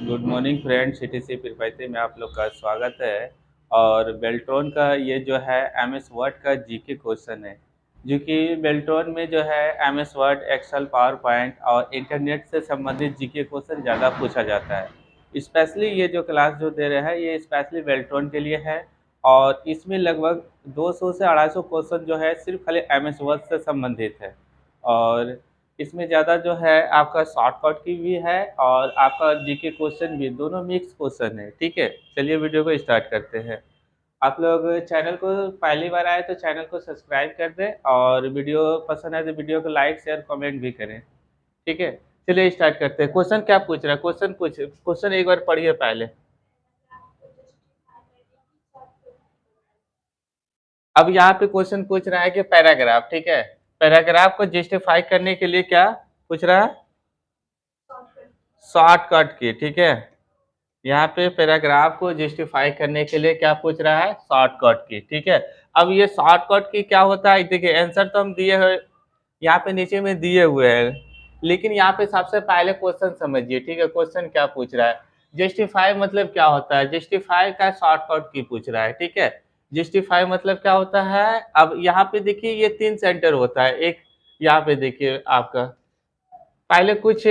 Good morning friends, CTC preparatory में आप लोग का स्वागत है। और बेल्ट्रॉन का ये जो है एमएस वर्ड का जीके क्वेश्चन है, जो कि बेल्ट्रॉन में जो है MS Word, Excel, PowerPoint और इंटरनेट से संबंधित जीके क्वेश्चन ज़्यादा पूछा जाता है। स्पेशली ये जो क्लास जो दे रहे हैं ये स्पेशली बेल्ट्रॉन के लिए है। और इसमें लगभग 200 से 250 क्वेश्चन जो है सिर्फ खाली एमएस वर्ड से संबंधित है। और इसमें ज़्यादा जो है आपका शॉर्टकट की भी है और आपका जीके क्वेश्चन भी, दोनों मिक्स क्वेश्चन है। ठीक है, चलिए वीडियो को स्टार्ट करते हैं। आप लोग चैनल को पहली बार आए तो चैनल को सब्सक्राइब कर दें और वीडियो पसंद है तो वीडियो को लाइक शेयर कमेंट भी करें। ठीक है, चलिए स्टार्ट करते हैं। क्वेश्चन क्या पूछ रहा है, क्वेश्चन एक बार पढ़िए पहले। अब यहाँ पे क्वेश्चन पूछ रहा है कि पैराग्राफ, ठीक है, पैराग्राफ को जस्टिफाई करने के लिए क्या पूछ रहा है, शॉर्टकट की। ठीक है, यहाँ पे पैराग्राफ को जस्टिफाई करने के लिए क्या पूछ रहा है, शॉर्टकट की। ठीक है, अब ये शॉर्टकट की क्या होता है, देखिए आंसर तो हम दिए हुए यहाँ पे नीचे में दिए हुए हैं, लेकिन यहाँ पे सबसे पहले क्वेश्चन समझिए। ठीक है, क्वेश्चन क्या पूछ रहा है, जस्टिफाई मतलब क्या होता है, जस्टिफाई का शॉर्टकट की पूछ रहा है। ठीक है, जस्टिफाई मतलब क्या होता है। अब यहाँ पे देखिए ये 3 सेंटर होता है। एक यहाँ पे देखिए आपका पहले कुछ,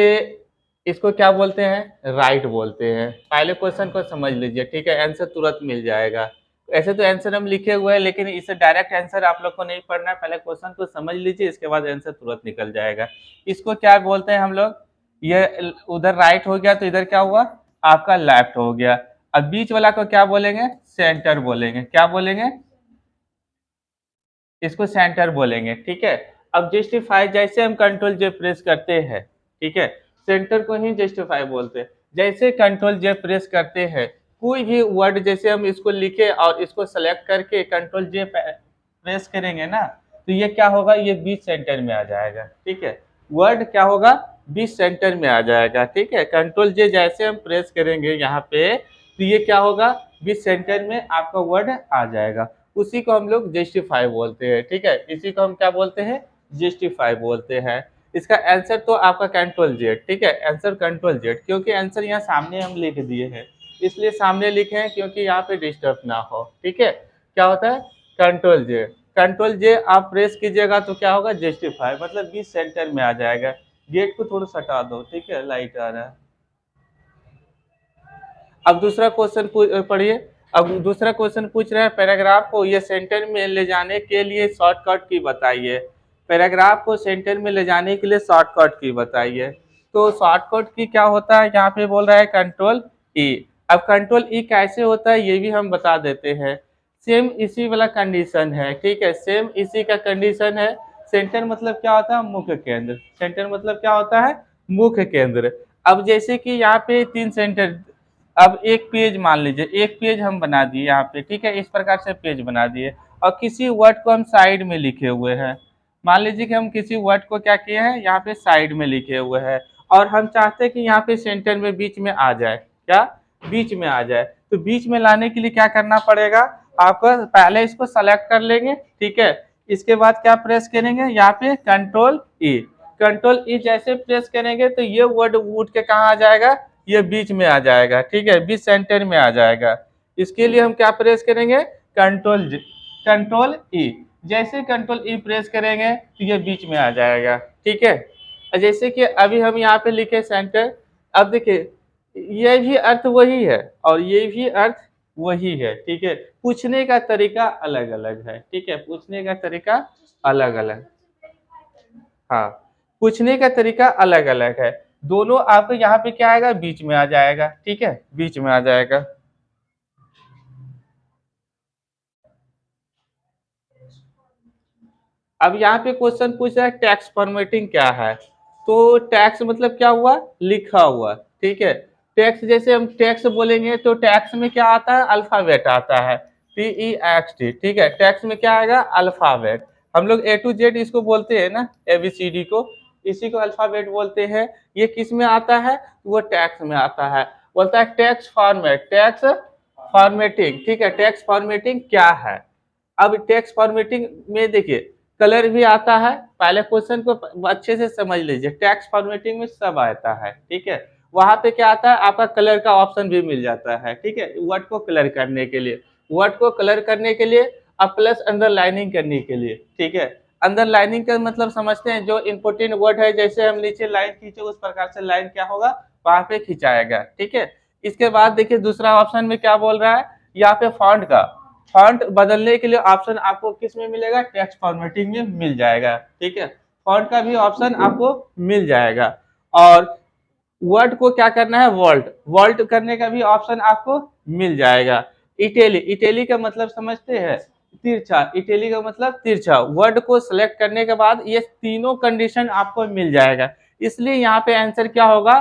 इसको क्या बोलते हैं, राइट बोलते हैं। पहले क्वेश्चन को समझ लीजिए, ठीक है, आंसर तुरंत मिल जाएगा। ऐसे तो आंसर हम लिखे हुए हैं, लेकिन इसे डायरेक्ट आंसर आप लोग को नहीं पढ़ना है, पहले क्वेश्चन को समझ लीजिए, इसके बाद आंसर तुरंत निकल जाएगा। इसको क्या बोलते हैं हम लोग, ये उधर राइट हो गया तो इधर क्या हुआ, आपका लेफ्ट हो गया। अब बीच वाला को क्या बोलेंगे, सेंटर बोलेंगे। क्या बोलेंगे, इसको सेंटर बोलेंगे। ठीक है, अब जस्टिफाई जैसे हम कंट्रोल जे प्रेस करते हैं, ठीक है, सेंटर को ही जस्टिफाई बोलते हैं। जैसे कंट्रोल जे प्रेस करते हैं, कोई भी वर्ड जैसे हम इसको लिखे और इसको सेलेक्ट करके कंट्रोल जे प्रेस करेंगे ना, तो ये क्या होगा, ये बीच सेंटर में आ जाएगा। ठीक है, वर्ड क्या होगा, बीच सेंटर में आ जाएगा। ठीक है, कंट्रोल जे जैसे हम प्रेस करेंगे यहाँ पे, तो ये क्या होगा, बीच सेंटर में आपका वर्ड आ जाएगा। उसी को हम लोग जस्टिफाई बोलते हैं। ठीक है, इसी को हम क्या बोलते हैं, जस्टिफाई बोलते हैं। इसका आंसर तो आपका कंट्रोल जेड। ठीक है, आंसर कंट्रोल जेड, क्योंकि आंसर यहाँ सामने हम लिख दिए हैं, इसलिए सामने लिखे हैं क्योंकि यहाँ पे डिस्टर्ब ना हो। ठीक है, क्या होता है, कंट्रोल जे। कंट्रोल जे आप प्रेस कीजिएगा तो क्या होगा, जस्टिफाई, मतलब बीच सेंटर में आ जाएगा। गेट को थोड़ा सटा दो, ठीक है, लाइट आ रहा है। अब दूसरा क्वेश्चन पढ़िए। अब दूसरा क्वेश्चन पूछ रहा है, पैराग्राफ को ये सेंटर में ले जाने के लिए शॉर्टकट की बताइए। पैराग्राफ को सेंटर में ले जाने के लिए शॉर्टकट की बताइए। तो शॉर्टकट की क्या होता है, यहाँ पे बोल रहा है कंट्रोल ई। अब कंट्रोल ई कैसे होता है ये भी हम बता देते हैं। सेम इसी वाला कंडीशन है। ठीक है, सेम इसी का कंडीशन है। सेंटर मतलब क्या होता है, मुख्य केंद्र। सेंटर मतलब क्या होता है, मुख्य केंद्र। अब जैसे कि यहाँ पे 3 सेंटर, अब एक पेज मान लीजिए, एक पेज हम बना दिए यहाँ पे। ठीक है, इस प्रकार से पेज बना दिए और किसी वर्ड को हम साइड में लिखे हुए हैं। मान लीजिए कि हम किसी वर्ड को क्या किए हैं, यहाँ पे साइड में लिखे हुए हैं और हम चाहते हैं कि यहाँ पे सेंटर में बीच में आ जाए। क्या, बीच में आ जाए, तो बीच में लाने के लिए क्या करना पड़ेगा, आपको पहले इसको सेलेक्ट कर लेंगे। ठीक है, इसके बाद क्या प्रेस करेंगे, यहाँ पे कंट्रोल ई। कंट्रोल ई जैसे प्रेस करेंगे तो ये वर्ड उठ के कहाँ आ जाएगा, ये बीच में आ जाएगा। ठीक है, बीच सेंटर में आ जाएगा। इसके लिए हम क्या प्रेस करेंगे, कंट्रोल ई। जैसे कंट्रोल ई प्रेस करेंगे तो ये बीच में आ जाएगा। ठीक है, जैसे कि अभी हम यहाँ पे लिखे सेंटर। अब देखिए ये भी अर्थ वही है और ये भी अर्थ वही है। ठीक है, पूछने का तरीका अलग अलग है। ठीक है, पूछने का तरीका अलग अलग, हाँ, पूछने का तरीका अलग अलग है। दोनों आपको यहाँ पे क्या आएगा, बीच में आ जाएगा। ठीक है, बीच में आ जाएगा। अब यहाँ पे क्वेश्चन पूछ रहा है टैक्स फॉर्मेटिंग क्या है। तो टैक्स मतलब क्या हुआ, लिखा हुआ। ठीक है, टैक्स जैसे हम टैक्स बोलेंगे तो टैक्स में क्या आता है, अल्फाबेट आता है, TEXT। ठीक है, टैक्स में क्या आएगा, अल्फाबेट। हम लोग A to Z इसको बोलते हैं ना, ABCD को, इसी को अल्फाबेट बोलते हैं। ये किस में आता है, वो टैक्स में आता है। बोलता है टैक्स फॉर्मेट, टैक्स फॉर्मेटिंग। ठीक है, टैक्स फॉर्मेटिंग क्या है। अब टेक्स्ट फॉर्मेटिंग में देखिए कलर भी आता है। पहले क्वेश्चन को अच्छे से समझ लीजिए, टेक्स्ट फॉर्मेटिंग में सब आता है। ठीक है, वहां पे क्या आता है, आपका कलर का ऑप्शन भी मिल जाता है। ठीक है, वर्ड को कलर करने के लिए, वर्ड को कलर करने के लिए अब प्लस अंडरलाइनिंग करने के लिए। ठीक है, अंडरलाइनिंग का मतलब समझते हैं, जो इंपोर्टेंट वर्ड है, जैसे हम नीचे लाइन खींचे उस प्रकार से लाइन क्या होगा, वहां पे खिंचाएगा। ठीक है, इसके बाद देखिए दूसरा ऑप्शन में क्या बोल रहा है, यहाँ पे फॉन्ट का, फॉन्ट बदलने के लिए ऑप्शन आपको किस में मिलेगा, टेक्स्ट फॉर्मेटिंग में मिल जाएगा। ठीक है, फॉन्ट का भी ऑप्शन आपको मिल जाएगा। और वर्ड को क्या करना है, वॉल्ट, वॉल्ट करने का भी ऑप्शन आपको मिल जाएगा। इटैली, इटैली का मतलब समझते हैं, तिरछा, इटैली का मतलब तिरछा। वर्ड को सिलेक्ट करने के बाद ये तीनों कंडीशन आपको मिल जाएगा, इसलिए यहाँ पे आंसर क्या होगा,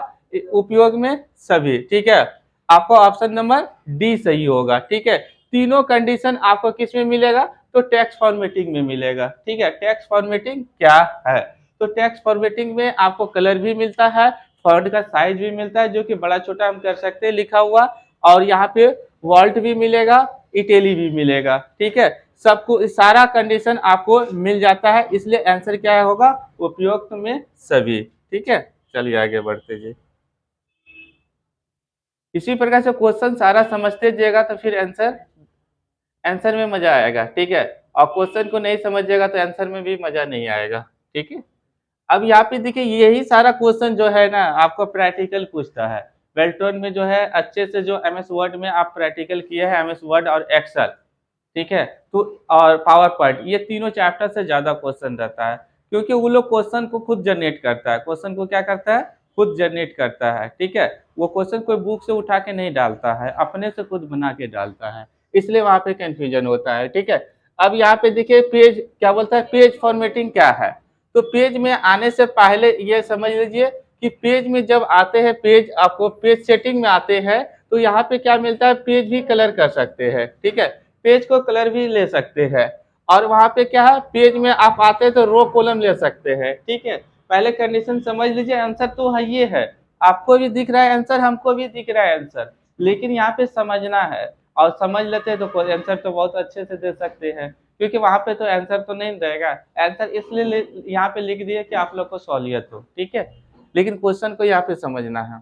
उपयोग में सभी। ठीक है, आपको ऑप्शन नंबर डी सही होगा। ठीक है, तीनों कंडीशन आपको किस में मिलेगा, तो टेक्स्ट फॉर्मेटिंग में मिलेगा। ठीक है, टेक्स्ट फॉर्मेटिंग क्या है, तो टेक्स्ट फॉर्मेटिंग में आपको कलर भी मिलता है, फॉन्ट का साइज भी मिलता है, जो कि बड़ा छोटा हम कर सकते हैं लिखा हुआ, और यहाँ पे वॉल्ट भी मिलेगा, इटैली भी मिलेगा। ठीक है, सबको सारा कंडीशन आपको मिल जाता है, इसलिए आंसर क्या होगा, उपयुक्त में सभी। ठीक है, चलिए आगे बढ़ते जी। इसी प्रकार से क्वेश्चन सारा समझते जाएगा तो फिर आंसर, आंसर में मजा आएगा। ठीक है, और क्वेश्चन को नहीं समझिएगा तो आंसर में भी मजा नहीं आएगा। ठीक है, अब यहाँ पे देखिए यही सारा क्वेश्चन जो है ना आपको प्रैक्टिकल पूछता है। बेल्ट्रॉन में जो है अच्छे से जो एमएस वर्ड में आप प्रैक्टिकल किए हैं, एमएस वर्ड और एक्सेल, ठीक है, तो और पावर पॉइंट, ये तीनों चैप्टर से ज्यादा क्वेश्चन रहता है, क्योंकि वो लोग क्वेश्चन को खुद जनरेट करता है, क्वेश्चन को क्या करता है, खुद जनरेट करता है। ठीक है, वो क्वेश्चन कोई बुक से उठा के नहीं डालता है, अपने से खुद बना के डालता है, इसलिए वहां पे कंफ्यूजन होता है। ठीक है, अब यहाँ पे देखिए पेज क्या बोलता है, पेज फॉर्मेटिंग क्या है, तो पेज में आने से पहले ये समझ लीजिए कि पेज में जब आते हैं, पेज आपको पेज सेटिंग में आते हैं, तो यहाँ पे क्या मिलता है, पेज भी कलर कर सकते हैं। ठीक है, पेज को कलर भी ले सकते हैं, और वहां पे क्या है, पेज में आप आते हैं तो रो कॉलम ले सकते हैं। ठीक है, पहले कंडीशन समझ लीजिए, आंसर तो है, ये है, आपको भी दिख रहा है आंसर, हमको भी दिख रहा है आंसर, लेकिन यहाँ पे समझना है, और समझ लेते हैं तो आंसर तो बहुत अच्छे से दे सकते हैं, क्योंकि वहां पे तो आंसर तो नहीं रहेगा, आंसर इसलिए यहाँ पे लिख दिए कि आप लोग को सहूलियत हो। ठीक है, लेकिन क्वेश्चन को यहाँ पे समझना है।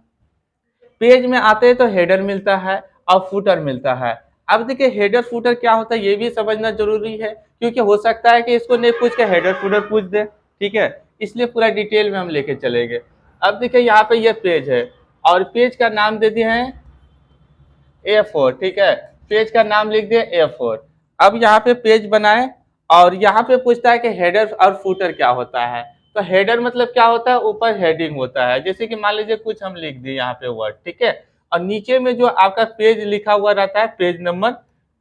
पेज में आते हैं तो हेडर मिलता है और फुटर मिलता है। अब देखिए हेडर फुटर क्या होता है ये भी समझना जरूरी है, क्योंकि हो सकता है कि इसको नहीं पूछ के हेडर फुटर पूछ दे। ठीक है, इसलिए पूरा डिटेल में हम लेके चलेंगे। अब देखिए यहाँ पे ये पेज है, और पेज का नाम दे दिए हैं A4। ठीक है, पेज का नाम लिख दिए A4। अब यहाँ पे पेज बनाए, और यहाँ पे पूछता है कि हेडर और फुटर क्या होता है, तो हेडर मतलब क्या होता है, ऊपर हेडिंग होता है, जैसे कि मान लीजिए कुछ हम लिख दिए यहाँ पे वर्ड। ठीक है, और नीचे में जो आपका पेज लिखा हुआ रहता है, पेज नंबर,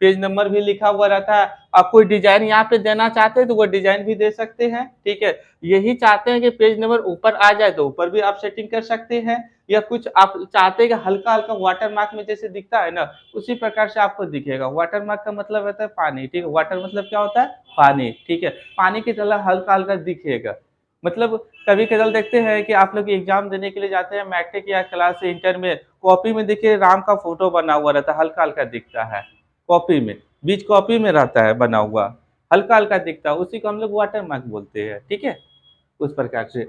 पेज नंबर भी लिखा हुआ रहता है। आप कोई डिजाइन यहाँ पे देना चाहते हैं तो वो डिजाइन भी दे सकते हैं। ठीक है, यही चाहते हैं कि पेज नंबर ऊपर आ जाए तो ऊपर भी आप सेटिंग कर सकते हैं, या कुछ आप चाहते हैं कि हल्का हल्का वाटर मार्क में जैसे दिखता है ना, उसी प्रकार से आपको दिखेगा। वाटर मार्क का मतलब रहता है पानी। ठीक है, वाटर मतलब क्या होता है, पानी। ठीक है, पानी की तरह हल्का हल्का दिखेगा। मतलब कभी कभी देखते हैं कि आप लोग एग्जाम देने के लिए जाते हैं मैट्रिक या क्लास इंटर में, कॉपी में देखिए राम का फोटो बना हुआ रहता है, हल्का हल्का दिखता है कॉपी में, बीच कॉपी में रहता है बना हुआ, हल्का हल्का दिखता है, उसी को हम लोग वाटर मार्क बोलते हैं। ठीक है, उस प्रकार से।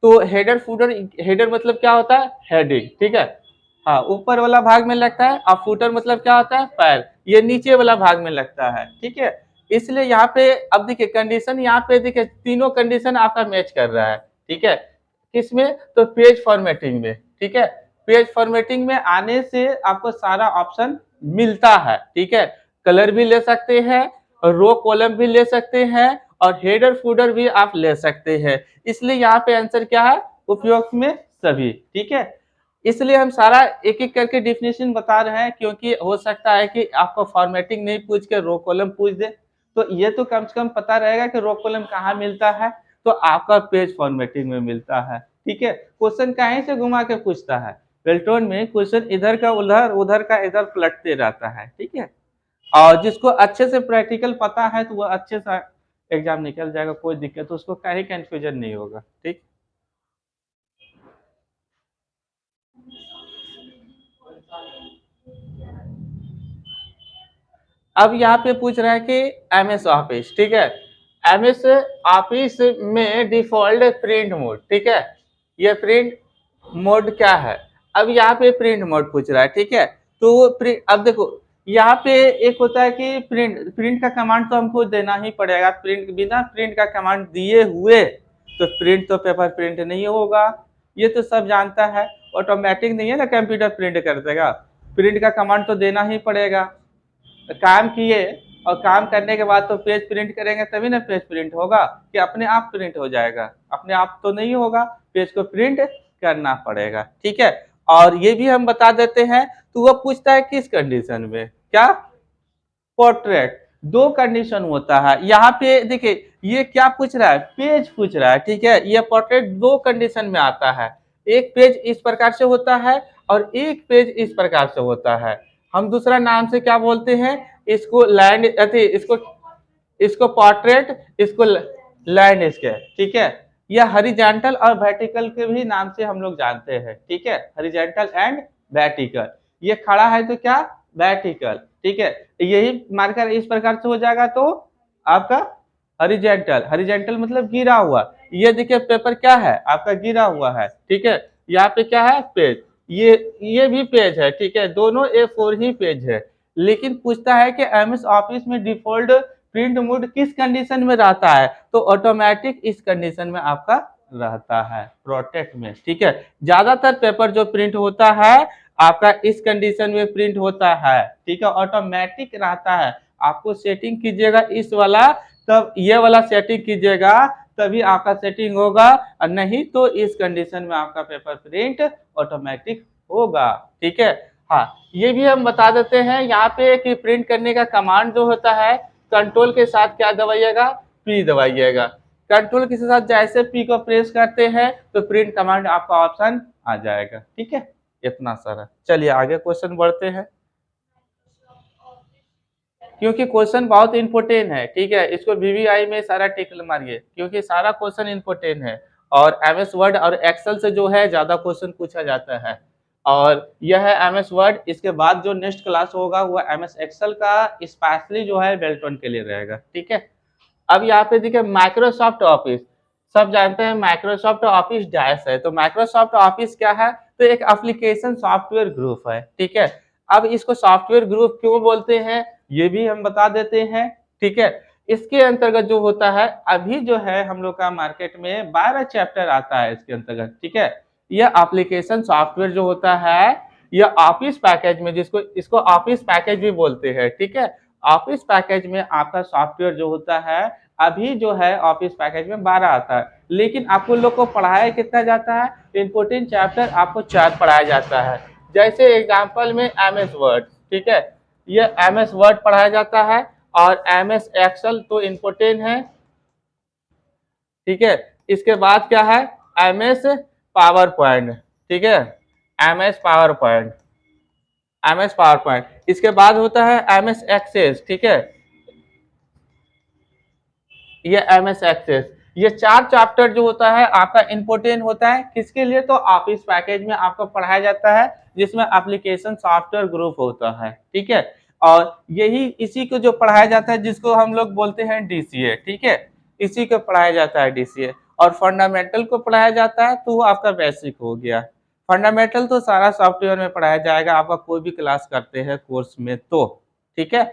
तो हेडर फुटर, हेडर मतलब क्या होता है, हेडिंग। ठीक है, हाँ, ऊपर वाला भाग में लगता है, और फुटर मतलब क्या होता है, पैर, ये नीचे वाला भाग में लगता है। ठीक है, इसलिए यहाँ पे अब देखिए कंडीशन, यहाँ पे देखिए तीनों कंडीशन आपका मैच कर रहा है। ठीक है, किसमें, तो पेज फॉर्मेटिंग में। ठीक है, पेज फॉर्मेटिंग में आने से आपको सारा ऑप्शन मिलता है। ठीक है, कलर भी ले सकते हैं, रो कॉलम भी ले सकते हैं, और हेडर फुटर भी आप ले सकते हैं, इसलिए यहाँ पे आंसर क्या है, उपयोग में सभी। ठीक है, इसलिए हम सारा एक एक करके डिफिनेशन बता रहे हैं, क्योंकि हो सकता है कि आपको फॉर्मेटिंग नहीं पूछ के रो कॉलम पूछ दे, तो ये तो कम से कम पता रहेगा कि रो कॉलम कहाँ मिलता है, तो आपका पेज फॉर्मेटिंग में मिलता है। ठीक है, क्वेश्चन कहीं से घुमा के पूछता है, बेल्ट्रॉन में क्वेश्चन इधर का उधर, उधर का इधर पलटते रहता है। ठीक है, और जिसको अच्छे से प्रैक्टिकल पता है तो वो अच्छे से एग्जाम निकल जाएगा, कोई दिक्कत, तो उसको कहीं कंफ्यूजन नहीं होगा। ठीक, अब यहाँ पे पूछ रहा है कि एमएस ऑफिस। ठीक है, एमएस ऑफिस में डिफॉल्ट प्रिंट मोड। ठीक है, ये प्रिंट मोड क्या है, अब यहाँ पे प्रिंट मोड पूछ रहा है, ठीक है। तो प्रिंट, अब देखो यहाँ पे एक होता है कि प्रिंट, प्रिंट का कमांड तो हमको देना ही पड़ेगा, प्रिंट बिना प्रिंट का कमांड दिए हुए तो प्रिंट तो पेपर प्रिंट नहीं होगा, ये तो सब जानता है। ऑटोमेटिक नहीं है ना कंप्यूटर प्रिंट कर देगा, प्रिंट का कमांड तो देना ही पड़ेगा। काम किए और काम करने के बाद तो पेज प्रिंट करेंगे तभी ना पेज प्रिंट होगा, कि अपने आप प्रिंट हो जाएगा, अपने आप तो नहीं होगा, पेज को प्रिंट करना पड़ेगा, ठीक है। और ये भी हम बता देते हैं, तो वो पूछता है किस कंडीशन में, क्या, पोर्ट्रेट। दो कंडीशन होता है यहाँ पे, देखिए ये क्या पूछ रहा है, पेज पूछ रहा है, ठीक है। ये पोर्ट्रेट दो कंडीशन में आता है, एक पेज इस प्रकार से होता है और एक पेज इस प्रकार से होता है। हम दूसरा नाम से क्या बोलते हैं, इसको लैंड, इसको इसको पोर्ट्रेट, इसको लैंडस्केप, ठीक है। यह हॉरिजॉन्टल और वर्टिकल के भी नाम से हम लोग जानते हैं, ठीक है, हॉरिजॉन्टल एंड वर्टिकल। ये खड़ा है तो क्या, वर्टिकल, ठीक है। यही मार्कर इस प्रकार से हो जाएगा तो आपका हॉरिजॉन्टल, हॉरिजॉन्टल मतलब गिरा हुआ। ये देखिए पेपर क्या है आपका, गिरा हुआ है, ठीक है। यहाँ पे क्या है, पेज, ये भी पेज है, ठीक है, दोनों A4 ही पेज है। लेकिन पूछता है कि एमएस ऑफिस में डिफॉल्ट प्रिंट मोड किस कंडीशन में रहता है, तो ऑटोमेटिक इस कंडीशन में आपका रहता है, प्रोटेक्ट में, ठीक है। ज्यादातर पेपर जो प्रिंट होता है आपका इस कंडीशन में प्रिंट होता है, ठीक है, ऑटोमेटिक रहता है। आपको सेटिंग कीजिएगा इस वाला, तब ये वाला सेटिंग कीजिएगा तभी आपका सेटिंग होगा, और नहीं तो इस कंडीशन में आपका पेपर प्रिंट ऑटोमेटिक होगा, ठीक है। हाँ, ये भी हम बता देते हैं यहाँ पे कि प्रिंट करने का कमांड जो होता है, कंट्रोल के साथ क्या दबाइएगा, पी दबाइएगा। कंट्रोल के साथ जैसे पी को प्रेस करते हैं तो प्रिंट कमांड आपका ऑप्शन आ जाएगा, ठीक है। इतना सारा, चलिए आगे क्वेश्चन बढ़ते हैं, क्योंकि क्वेश्चन बहुत इंपोर्टेंट है, ठीक है। इसको वीवीआई में सारा टिक मारिए, क्योंकि सारा क्वेश्चन इंपोर्टेंट है। और एमएस वर्ड और एक्सेल से जो है ज्यादा क्वेश्चन पूछा जाता है। और यह है एमएस वर्ड, इसके बाद जो नेक्स्ट क्लास होगा वो एमएस एक्सेल का स्पेशली जो है बेल्टन के लिए रहेगा, ठीक है। अब यहाँ पे देखिए माइक्रोसॉफ्ट ऑफिस, सब जानते हैं माइक्रोसॉफ्ट ऑफिस डैश है, तो माइक्रोसॉफ्ट ऑफिस क्या है, तो एक एप्लीकेशन सॉफ्टवेयर ग्रुप है, ठीक है। अब इसको सॉफ्टवेयर ग्रुप क्यों बोलते हैं ये भी हम बता देते हैं, ठीक है। इसके अंतर्गत जो होता है, अभी जो है हम लोग का मार्केट में 12 चैप्टर आता है इसके अंतर्गत, ठीक है। यह एप्लीकेशन सॉफ्टवेयर जो होता है, यह ऑफिस पैकेज में, जिसको इसको ऑफिस पैकेज भी बोलते हैं, ठीक है। ऑफिस पैकेज में आपका सॉफ्टवेयर जो होता है, अभी जो है ऑफिस पैकेज में 12 आता है, लेकिन आपको लोग को पढ़ाया कितना जाता है, इंपोर्टेंट चैप्टर आपको 4 पढ़ाया जाता है। जैसे एग्जांपल में एमएस वर्ड, ठीक है, ये एमएस वर्ड पढ़ाया जाता है, और एमएस एक्सेल तो इम्पोर्टेंट है, ठीक है। इसके बाद क्या है, एमएस पावर पॉइंट, ठीक है, MS power point, MS power point. इसके बाद होता है एमएस एक्सेस, ठीक है, ये एमएस एक्सेस। ये 4 चैप्टर जो होता है आपका इंपोर्टेंट होता है, किसके लिए, तो ऑफिस पैकेज में आपको पढ़ाया जाता है, जिसमें एप्लीकेशन सॉफ्टवेयर ग्रुप होता है, ठीक है। और यही इसी को जो पढ़ाया जाता है जिसको हम लोग बोलते हैं डीसीए, ठीक है, इसी को पढ़ाया जाता है डीसीए। और फंडामेंटल को पढ़ाया जाता है तो वो आपका बेसिक हो गया। फंडामेंटल तो सारा सॉफ्टवेयर में पढ़ाया जाएगा, आपका कोई भी क्लास करते हैं कोर्स में तो, ठीक है।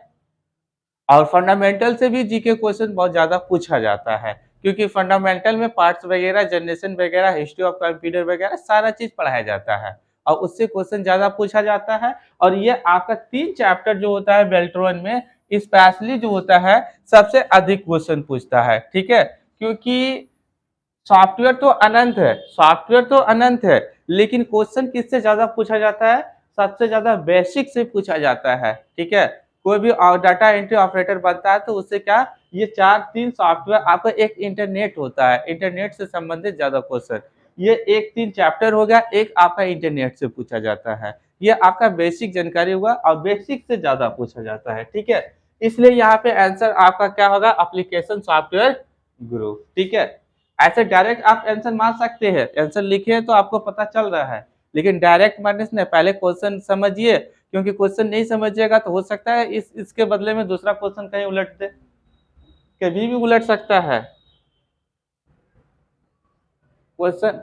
और फंडामेंटल से भी जीके क्वेश्चन बहुत ज़्यादा पूछा जाता है, क्योंकि फंडामेंटल में पार्ट्स वगैरह, जनरेशन वगैरह, हिस्ट्री ऑफ कंप्यूटर वगैरह सारा चीज़ पढ़ाया जाता है, और उससे क्वेश्चन ज़्यादा पूछा जाता है। और ये आपका 3 चैप्टर जो होता है बेल्ट्रॉन में स्पेशली जो होता है सबसे अधिक क्वेश्चन पूछता है, ठीक है। क्योंकि सॉफ्टवेयर तो अनंत है, सॉफ्टवेयर तो अनंत है, लेकिन क्वेश्चन किससे ज्यादा पूछा जाता है, सबसे ज्यादा बेसिक से पूछा जाता है, ठीक है। कोई भी डाटा एंट्री ऑपरेटर बनता है तो उससे क्या, ये 3 सॉफ्टवेयर, आपका एक इंटरनेट होता है, इंटरनेट से संबंधित ज्यादा क्वेश्चन, ये 3 चैप्टर हो गया, एक आपका इंटरनेट से पूछा जाता है। ये आपका बेसिक जानकारी हुआ, और बेसिक से ज्यादा पूछा जाता है, ठीक है। इसलिए यहाँ पे आंसर आपका क्या होगा, एप्लीकेशन सॉफ्टवेयर ग्रुप, ठीक है। ऐसे डायरेक्ट आप आंसर मार सकते हैं, आंसर लिखे तो आपको पता चल रहा है, लेकिन डायरेक्ट मारने से पहले क्वेश्चन समझिए, क्योंकि क्वेश्चन नहीं समझिएगा तो हो सकता है इसके बदले में दूसरा क्वेश्चन कहीं उलट दे, कभी भी उलट सकता है क्वेश्चन।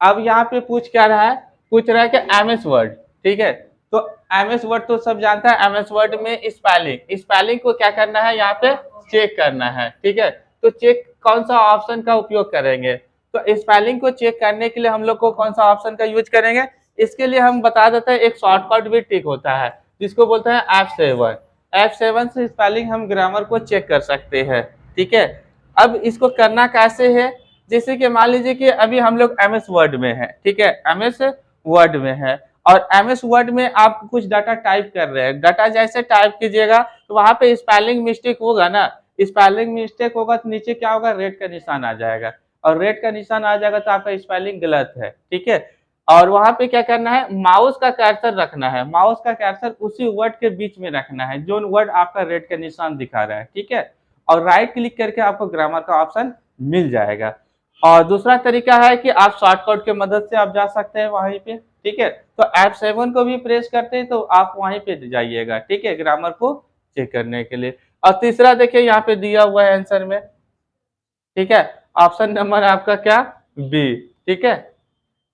अब यहाँ पे पूछ क्या रहा है, पूछ रहा है कि एमएस वर्ड, ठीक है। तो एमएस वर्ड तो सब जानता है, एमएस वर्ड में स्पेलिंग, स्पेलिंग को क्या करना है यहाँ पे चेक करना है, ठीक है। तो चेक कौन सा ऑप्शन का उपयोग करेंगे, तो स्पेलिंग को चेक करने के लिए हम लोग को कौन सा ऑप्शन का यूज करेंगे, इसके लिए हम बता देते हैं एक शॉर्टकट भी टिक होता है जिसको बोलते हैं F7। F7 से स्पेलिंग हम ग्रामर को चेक कर सकते हैं, ठीक है। अब इसको करना कैसे है, जैसे कि मान लीजिए कि अभी हम लोग एमएस वर्ड में है, ठीक है, एमएस वर्ड में है, और एमएस वर्ड में आप कुछ डाटा टाइप कर रहे हैं, डाटा जैसे टाइप कीजिएगा तो वहां पे स्पेलिंग मिस्टेक होगा ना, स्पेलिंग मिस्टेक होगा तो नीचे क्या होगा, रेड का निशान आ जाएगा, और रेड का निशान आ जाएगा तो आपका स्पेलिंग गलत है, ठीक है। और वहां पे क्या करना है, माउस का कर्सर रखना है, माउस का कर्सर उसी वर्ड के बीच में रखना है जो वर्ड आपका रेड का निशान दिखा रहा है, ठीक है। और राइट क्लिक करके आपको ग्रामर का ऑप्शन मिल जाएगा। और दूसरा तरीका है कि आप शॉर्टकट के मदद से आप जा सकते हैं वहीं पे, ठीक है। तो F7 को भी प्रेस करते हैं तो आप वहीं पे जाइएगा, ठीक है, ग्रामर को चेक करने के लिए। और तीसरा देखिए यहाँ पे दिया हुआ है आंसर में, ठीक है, ऑप्शन नंबर आपका क्या, बी, ठीक है।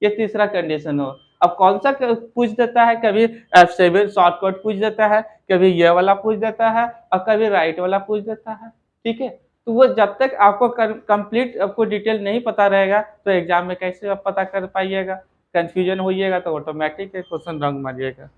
ये तीसरा कंडीशन हो। अब कौन सा पूछ देता है, कभी F7 शॉर्टकट पूछ देता है, कभी ये वाला पूछ देता है, और कभी राइट वाला पूछ देता है, ठीक है। तो वो जब तक आपको कंप्लीट आपको डिटेल नहीं पता रहेगा तो एग्जाम में कैसे आप पता कर पाइएगा, कंफ्यूजन होइएगा तो ऑटोमेटिक क्वेश्चन रंग मारिएगा।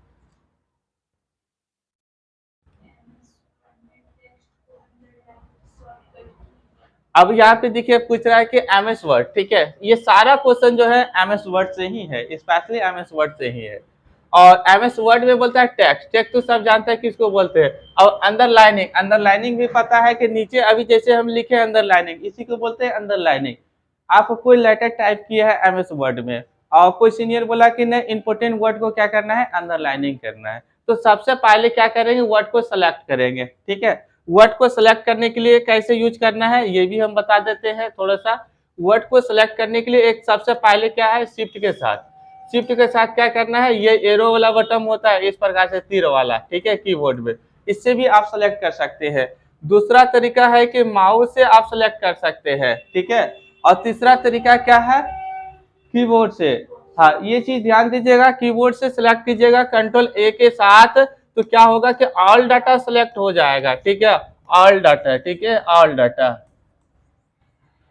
अब यहाँ पे देखिए पूछ रहा है कि एमएस वर्ड, ठीक है, ये सारा क्वेश्चन जो है एमएस वर्ड से ही है, स्पेशली एमएस वर्ड से ही है। और एमएस वर्ड में बोलता है टेक्स्ट, टेक्स्ट तो सब जानते हैं किसको बोलते हैं। और अंडरलाइनिंग, अंडरलाइनिंग भी पता है कि नीचे अभी जैसे हम लिखे अंडरलाइनिंग, इसी को बोलते हैं अंडरलाइनिंग। आप कोई लेटर टाइप किया है एमएस वर्ड में और कोई सीनियर बोला कि नहीं इंपोर्टेंट वर्ड को क्या करना है, अंडरलाइनिंग करना है, तो सबसे पहले क्या करेंगे, वर्ड को सेलेक्ट करेंगे, ठीक है। वर्ड को सिलेक्ट करने के लिए कैसे यूज करना है ये भी हम बता देते हैं थोड़ा सा। वर्ड को सिलेक्ट करने के लिए एक सबसे पहले क्या है, शिफ्ट के साथ, शिफ्ट के साथ क्या करना है, ये एरो वाला बटन होता है इस प्रकार से तीर वाला, ठीक है, कीबोर्ड में, इससे भी आप सेलेक्ट कर सकते हैं। दूसरा तरीका है कि माउस से आप सेलेक्ट कर सकते हैं, ठीक है। और तीसरा तरीका क्या है, कीबोर्ड से। हाँ, ये चीज ध्यान दीजिएगा, कीबोर्ड से सिलेक्ट कीजिएगा कंट्रोल ए के साथ, तो क्या होगा कि ऑल डाटा सिलेक्ट हो जाएगा, ठीक है, ऑल डाटा, ठीक है, all data,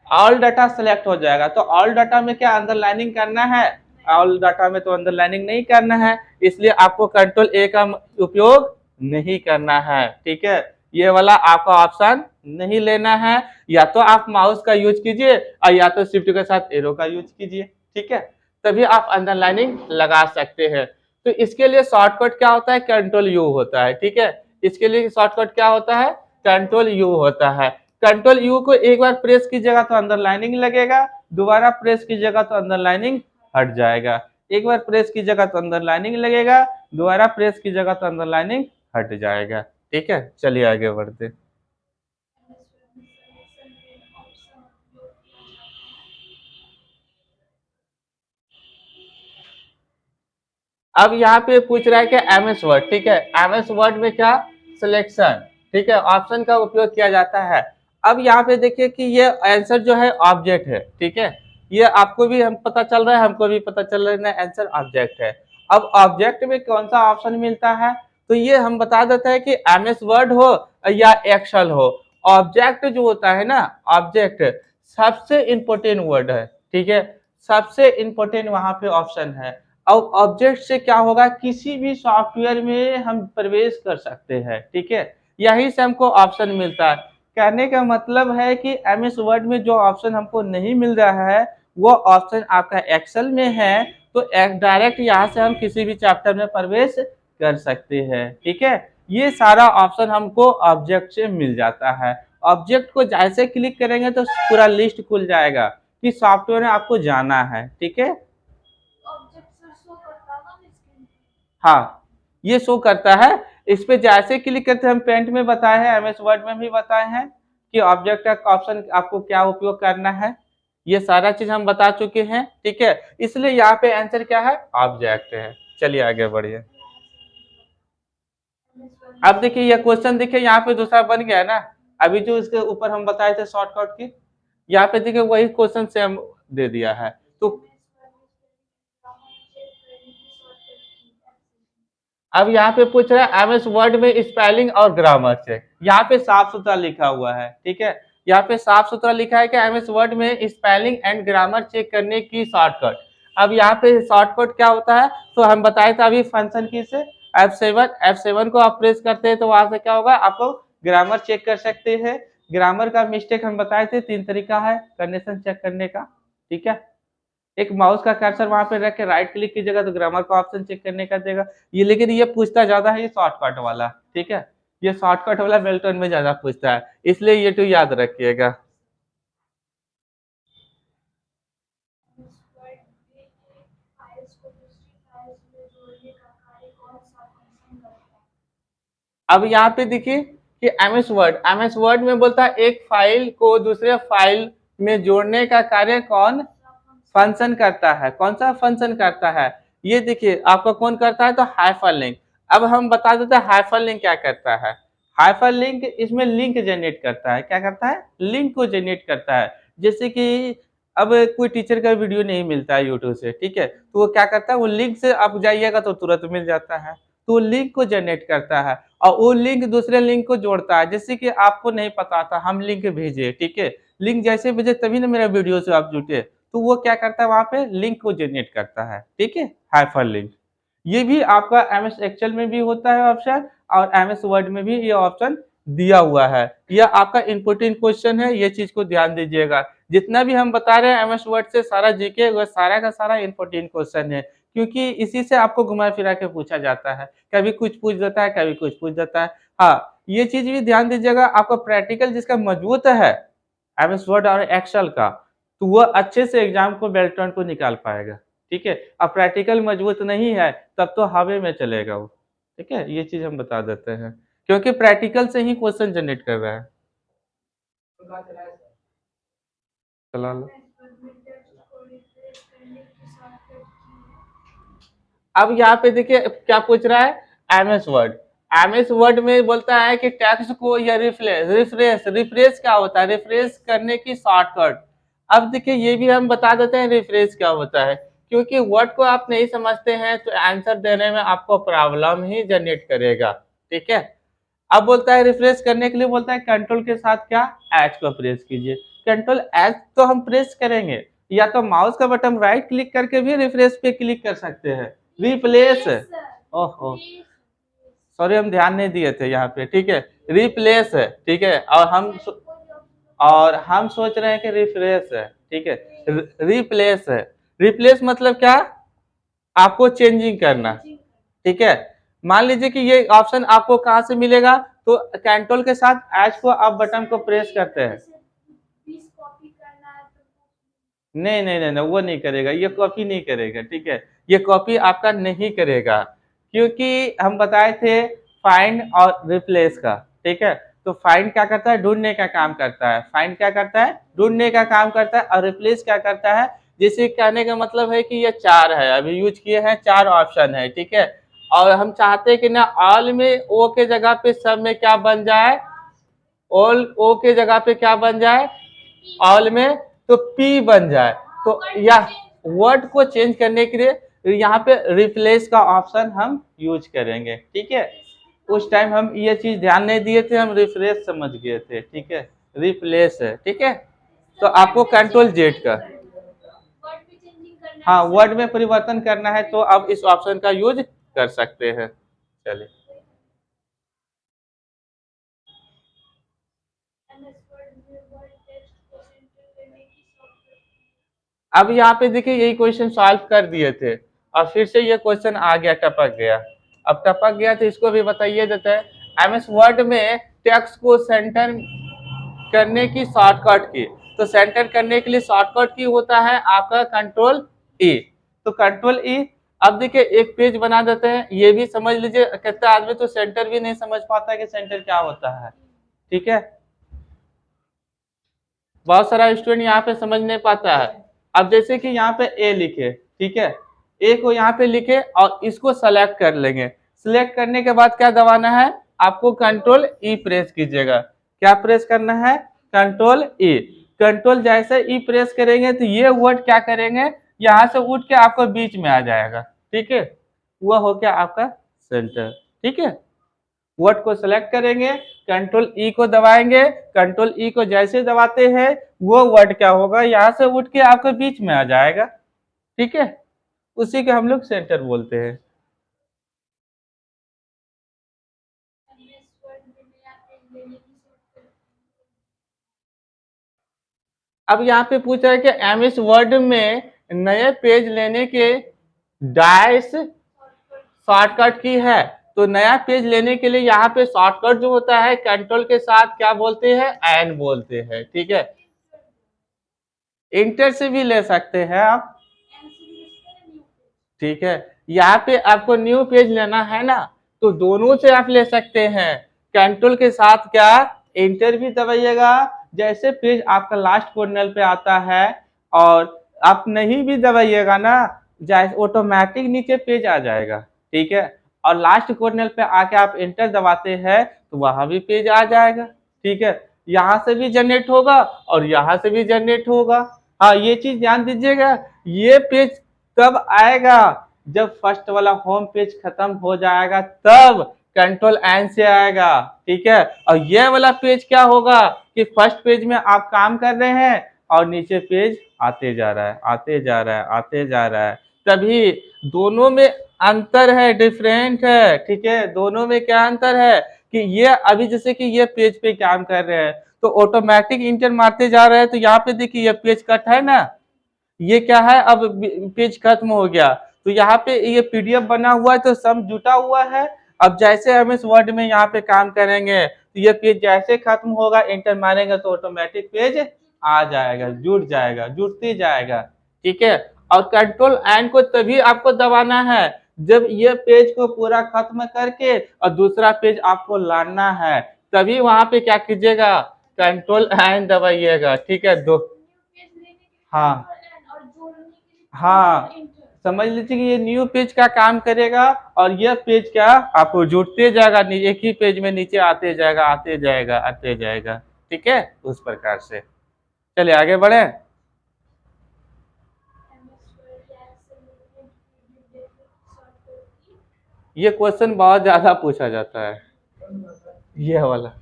all data select हो जाएगा। तो ऑल डाटा में क्या अंडरलाइनिंग करना है, ऑल डाटा में तो अंडरलाइनिंग नहीं करना है, इसलिए आपको कंट्रोल ए का उपयोग नहीं करना है, ठीक है। ये वाला आपका ऑप्शन नहीं लेना है, या तो आप माउस का यूज कीजिए और या तो शिफ्ट के साथ एरो का यूज कीजिए, ठीक है, तभी आप अंडरलाइनिंग लगा सकते हैं। तो इसके लिए शॉर्टकट क्या होता है, कंट्रोल यू होता है, ठीक है। इसके लिए शॉर्टकट क्या होता है, कंट्रोल यू होता है। कंट्रोल यू को एक बार प्रेस कीजिएगा तो अंडरलाइनिंग लगेगा, दोबारा प्रेस कीजिएगा तो अंडरलाइनिंग हट जाएगा, एक बार प्रेस कीजिएगा तो अंडरलाइनिंग लगेगा, दोबारा प्रेस कीजिएगा तो अंडरलाइनिंग हट जाएगा, ठीक है। चलिए आगे बढ़ते। अब यहाँ पे पूछ रहा है कि एमएस वर्ड, ठीक है, एमएस वर्ड में क्या, सिलेक्शन, ठीक है, ऑप्शन का उपयोग किया जाता है। अब यहाँ पे देखिए कि ये आंसर जो है ऑब्जेक्ट है, ठीक है, ये आपको भी हम पता चल रहा है, हमको भी पता चल रहा है, आंसर ऑब्जेक्ट है। अब ऑब्जेक्ट में कौन सा ऑप्शन मिलता है, तो ये हम बता देते हैं कि एमएस वर्ड हो या एक्सेल हो, ऑब्जेक्ट जो होता है ना, ऑब्जेक्ट सबसे इंपॉर्टेंट वर्ड है, ठीक है, सबसे इंपॉर्टेंट वहां पे ऑप्शन है। अब ऑब्जेक्ट से क्या होगा, किसी भी सॉफ्टवेयर में हम प्रवेश कर सकते हैं, ठीक है, यहीं से हमको ऑप्शन मिलता है। कहने का मतलब है कि एमएस वर्ड में जो ऑप्शन हमको नहीं मिल रहा है वो ऑप्शन आपका एक्सेल में है, तो डायरेक्ट यहाँ से हम किसी भी चैप्टर में प्रवेश कर सकते हैं, ठीक है। ये सारा ऑप्शन हमको ऑब्जेक्ट से मिल जाता है। ऑब्जेक्ट को जैसे क्लिक करेंगे तो पूरा लिस्ट खुल जाएगा कि सॉफ्टवेयर में आपको जाना है, ठीक है। हाँ, ये शो करता है, इस पे जैसे क्लिक करते हैं, हम पेंट में बताए हैं, एमएस वर्ड में भी बताए हैं कि ऑब्जेक्ट का ऑप्शन आपको क्या उपयोग करना है, ये सारा चीज हम बता चुके हैं, ठीक है। इसलिए यहाँ पे आंसर क्या है, ऑब्जेक्ट है। चलिए आगे बढ़िए। अब देखिए ये क्वेश्चन देखिए यहाँ पे दूसरा बन गया ना, अभी जो इसके ऊपर हम बताए थे शॉर्टकट की, यहाँ पे देखिए वही क्वेश्चन से हम दे दिया है। तो अब यहाँ पे पूछ रहा है एमएस वर्ड में स्पेलिंग और ग्रामर चेक। यहाँ पे साफ सुथरा लिखा हुआ है, ठीक है। यहाँ पे साफ सुथरा लिखा है कि एमएस वर्ड में स्पेलिंग एंड ग्रामर चेक करने की शॉर्टकट। अब यहाँ पे शॉर्टकट क्या होता है, तो हम बताए थे अभी फंक्शन की से F7 को आप प्रेस करते हैं तो वहां से क्या होगा, आपको ग्रामर चेक कर सकते हैं। ग्रामर का मिस्टेक हम बताए थे 3 तरीका है कंडीशन चेक करने का, ठीक है। एक माउस का कर्सर वहां पे रख के राइट क्लिक कीजिएगा तो ग्रामर का ऑप्शन चेक करने का देगा। ये लेकिन ये पूछता ज्यादा है, ये शॉर्टकट वाला, ठीक है। ये शॉर्टकट वाला बेल्टन में ज्यादा पूछता है, इसलिए ये तो याद रखिएगा। अब यहाँ पे देखिए कि एमएस वर्ड में बोलता है एक फाइल को दूसरे फाइल में जोड़ने का कार्य कौन फंक्शन करता है, कौन सा फंक्शन करता है, ये देखिए आपका कौन करता है, तो हाइपरलिंक। अब हम बता देते हैं हाइपरलिंक क्या करता है। हाइपरलिंक इसमें लिंक जनरेट करता है, क्या करता है, लिंक को जनरेट करता है। जैसे कि अब कोई टीचर का वीडियो नहीं मिलता है यूट्यूब से, ठीक है, तो वो क्या करता है, वो लिंक से आप जाइएगा तो तुरंत मिल जाता है, तो वो लिंक को जनरेट करता है और वो लिंक दूसरे लिंक को जोड़ता है। जैसे कि आपको नहीं पता था, हम लिंक भेजे, ठीक है, लिंक जैसे भेजे तभी ना मेरा वीडियो से आप जुटे, तो वो क्या करता है, वहां पे लिंक को जनरेट करता है, ठीक है, हाइपर लिंक। ये भी आपका एमएस एक्सेल में भी होता है ऑप्शन, और एमएस वर्ड में भी ये ऑप्शन दिया हुआ है। यह आपका इम्पोर्टेंट क्वेश्चन है, ये चीज को ध्यान दीजिएगा। जितना भी हम बता रहे हैं एमएस वर्ड से सारा जीके, वह सारा का सारा इम्पोर्टेंट क्वेश्चन है, क्योंकि इसी से आपको घुमा फिरा के पूछा जाता है। कभी कुछ पूछ देता है, कभी कुछ पूछ देता है। हाँ, ये चीज भी ध्यान दीजिएगा, आपका प्रैक्टिकल जिसका मजबूत है एमएस वर्ड और एक्सेल का, तो वो अच्छे से एग्जाम को बेल्टन को निकाल पाएगा, ठीक है। अब प्रैक्टिकल मजबूत नहीं है तब तो हवा में चलेगा वो, ठीक है, ये चीज हम बता देते हैं, क्योंकि प्रैक्टिकल से ही क्वेश्चन जनरेट कर रहा है। चला लो। अब यहाँ पे देखिए क्या पूछ रहा है, एमएस वर्ड में बोलता है कि टेक्स्ट को या रिफ्रेश क्या होता है, रिफ्रेश करने की शॉर्टकट। अब देखिए ये भी हम बता देते हैं रिफ्रेश क्या होता है, क्योंकि वर्ड को आप नहीं समझते हैं तो आंसर देने में आपको प्रॉब्लम ही जनरेट करेगा, ठीक है। अब बोलता है रिफ्रेश करने के लिए, बोलता है कंट्रोल के साथ क्या, एच को प्रेस कीजिए। कंट्रोल एच तो हम प्रेस करेंगे, या तो माउस का बटन राइट क्लिक करके भी रिफ्रेश पे क्लिक कर सकते हैं। रिप्लेस, ओहो सॉरी हम ध्यान नहीं दिए थे यहाँ पे, ठीक है, रिप्लेस है, ठीक है, और हम सोच रहे हैं कि रिफ्रेश है, ठीक है, रिप्लेस है। रिप्लेस मतलब क्या, आपको चेंजिंग करना, ठीक है। मान लीजिए कि ये ऑप्शन आपको कहाँ से मिलेगा, तो कंट्रोल के साथ एच को आप बटन को प्रेस करते हैं। नहीं नहीं नहीं नहीं, वो नहीं करेगा, ये कॉपी नहीं करेगा, ठीक है, ये कॉपी आपका नहीं करेगा, क्योंकि हम बताए थे फाइंड और रिप्लेस का, ठीक है। तो फाइंड क्या करता है, ढूंढने का काम करता है, फाइंड क्या करता है, ढूंढने का काम करता है, और रिप्लेस क्या करता है, जैसे कहने का मतलब है कि ये 4 है, अभी यूज किए हैं 4 ऑप्शन है, ठीक है, और हम चाहते हैं कि ना ऑल में ओ के जगह पे सब में क्या बन जाए, ऑल ओ के जगह पे क्या बन जाए, ऑल में तो पी बन जाए। तो या वर्ड को चेंज करने के लिए यहाँ पे रिप्लेस का ऑप्शन हम यूज करेंगे, ठीक है। उस टाइम हम ये चीज ध्यान नहीं दिए थे, हम रिफ्रेश समझ गए थे, ठीक है, रिप्लेस है, ठीक है। तो आपको कंट्रोल जेड का, हाँ वर्ड में परिवर्तन करना है तो आप इस ऑप्शन का यूज कर सकते हैं। चलिए, अब यहाँ पे देखिए यही क्वेश्चन सॉल्व कर दिए थे और फिर से ये क्वेश्चन आ गया, टपक गया। अब टपक गया तो इसको भी बताइए देते हैं। एमएस वर्ड में टेक्स्ट को सेंटर करने की शॉर्टकट की, तो सेंटर करने के लिए शॉर्टकट की होता है आपका कंट्रोल ई। तो कंट्रोल ई, अब देखिए एक पेज बना देते हैं, ये भी समझ लीजिए, कितने आदमी तो सेंटर भी नहीं समझ पाता है कि सेंटर क्या होता है, ठीक है, बहुत सारा स्टूडेंट यहाँ पे समझ नहीं पाता है। अब जैसे कि यहाँ पे ए लिखे, ठीक है, ए को यहाँ पे लिखे और इसको सेलेक्ट कर लेंगे। सिलेक्ट करने के बाद क्या दबाना है, आपको कंट्रोल ई प्रेस कीजिएगा। क्या प्रेस करना है, कंट्रोल ई। कंट्रोल जैसे ई प्रेस करेंगे तो ये वर्ड क्या करेंगे, यहाँ से उठ के आपको बीच में आ जाएगा, ठीक है, वह हो गया आपका सेंटर। ठीक है, वर्ड को सेलेक्ट करेंगे, कंट्रोल ई को दबाएंगे, कंट्रोल ई को जैसे दबाते हैं वो वर्ड क्या होगा, यहाँ से उठ के आपके बीच में आ जाएगा। ठीक है, उसी के हम लोग सेंटर बोलते हैं। अब यहाँ पे पूछ रहा है कि एमएस वर्ड में नए पेज लेने के डैश शॉर्टकट की है। तो नया पेज लेने के लिए यहाँ पे शॉर्टकट जो होता है कंट्रोल के साथ क्या बोलते हैं, एन बोलते हैं। ठीक है, इंटर से भी ले सकते हैं आप। ठीक है, यहाँ पे आपको न्यू पेज लेना है ना, तो दोनों से आप ले सकते हैं। कंट्रोल के साथ क्या, इंटर भी दबाइएगा, जैसे पेज आपका लास्ट कॉर्नर पे आता है, और आप नहीं भी दबाइएगा ना, जैसे ऑटोमेटिक नीचे पेज आ जाएगा। ठीक है, और लास्ट कॉर्नर पे आके आप इंटर दबाते हैं तो वहां भी पेज आ जाएगा। ठीक है, यहाँ से भी जनरेट होगा और यहाँ से भी जनरेट होगा। हाँ, ये चीज ध्यान दीजिएगा, ये पेज तब आएगा जब फर्स्ट वाला होम पेज खत्म हो जाएगा, तब कंट्रोल एन से आएगा। ठीक है, और ये वाला पेज क्या होगा कि फर्स्ट पेज में आप काम कर रहे हैं और नीचे पेज आते जा रहा है, आते जा रहा है, आते जा रहा है, तभी दोनों में अंतर है, डिफरेंट है। ठीक है, दोनों में क्या अंतर है कि ये अभी जैसे कि ये पेज पे काम कर रहे हैं तो ऑटोमेटिक इंटर मारते जा रहे हैं, तो यहाँ पे देखिए ये पेज कट है ना, ये क्या है, अब पेज खत्म हो गया, तो यहाँ पे ये पीडीएफ बना हुआ है तो सम जुटा हुआ है। अब जैसे हम इस वर्ड में यहाँ पे काम करेंगे तो ये पेज जैसे खत्म होगा इंटर मारेंगे तो ऑटोमेटिक पेज आ जाएगा, जुट जाएगा, जुटते जाएगा। ठीक है, और कंट्रोल एन को तभी आपको दबाना है जब ये पेज को पूरा खत्म करके और दूसरा पेज आपको लाना है, तभी वहां पे क्या कीजिएगा, कंट्रोल एन दबाइएगा। ठीक है, दो, हाँ हाँ, समझ लीजिए कि ये न्यू पेज का काम करेगा और यह पेज क्या आपको जुड़ते जाएगा, एक ही पेज में नीचे आते जाएगा, आते जाएगा, आते जाएगा। ठीक है, उस प्रकार से। चलिए आगे बढ़े। ये क्वेश्चन बहुत ज्यादा पूछा जाता है, ये वाला।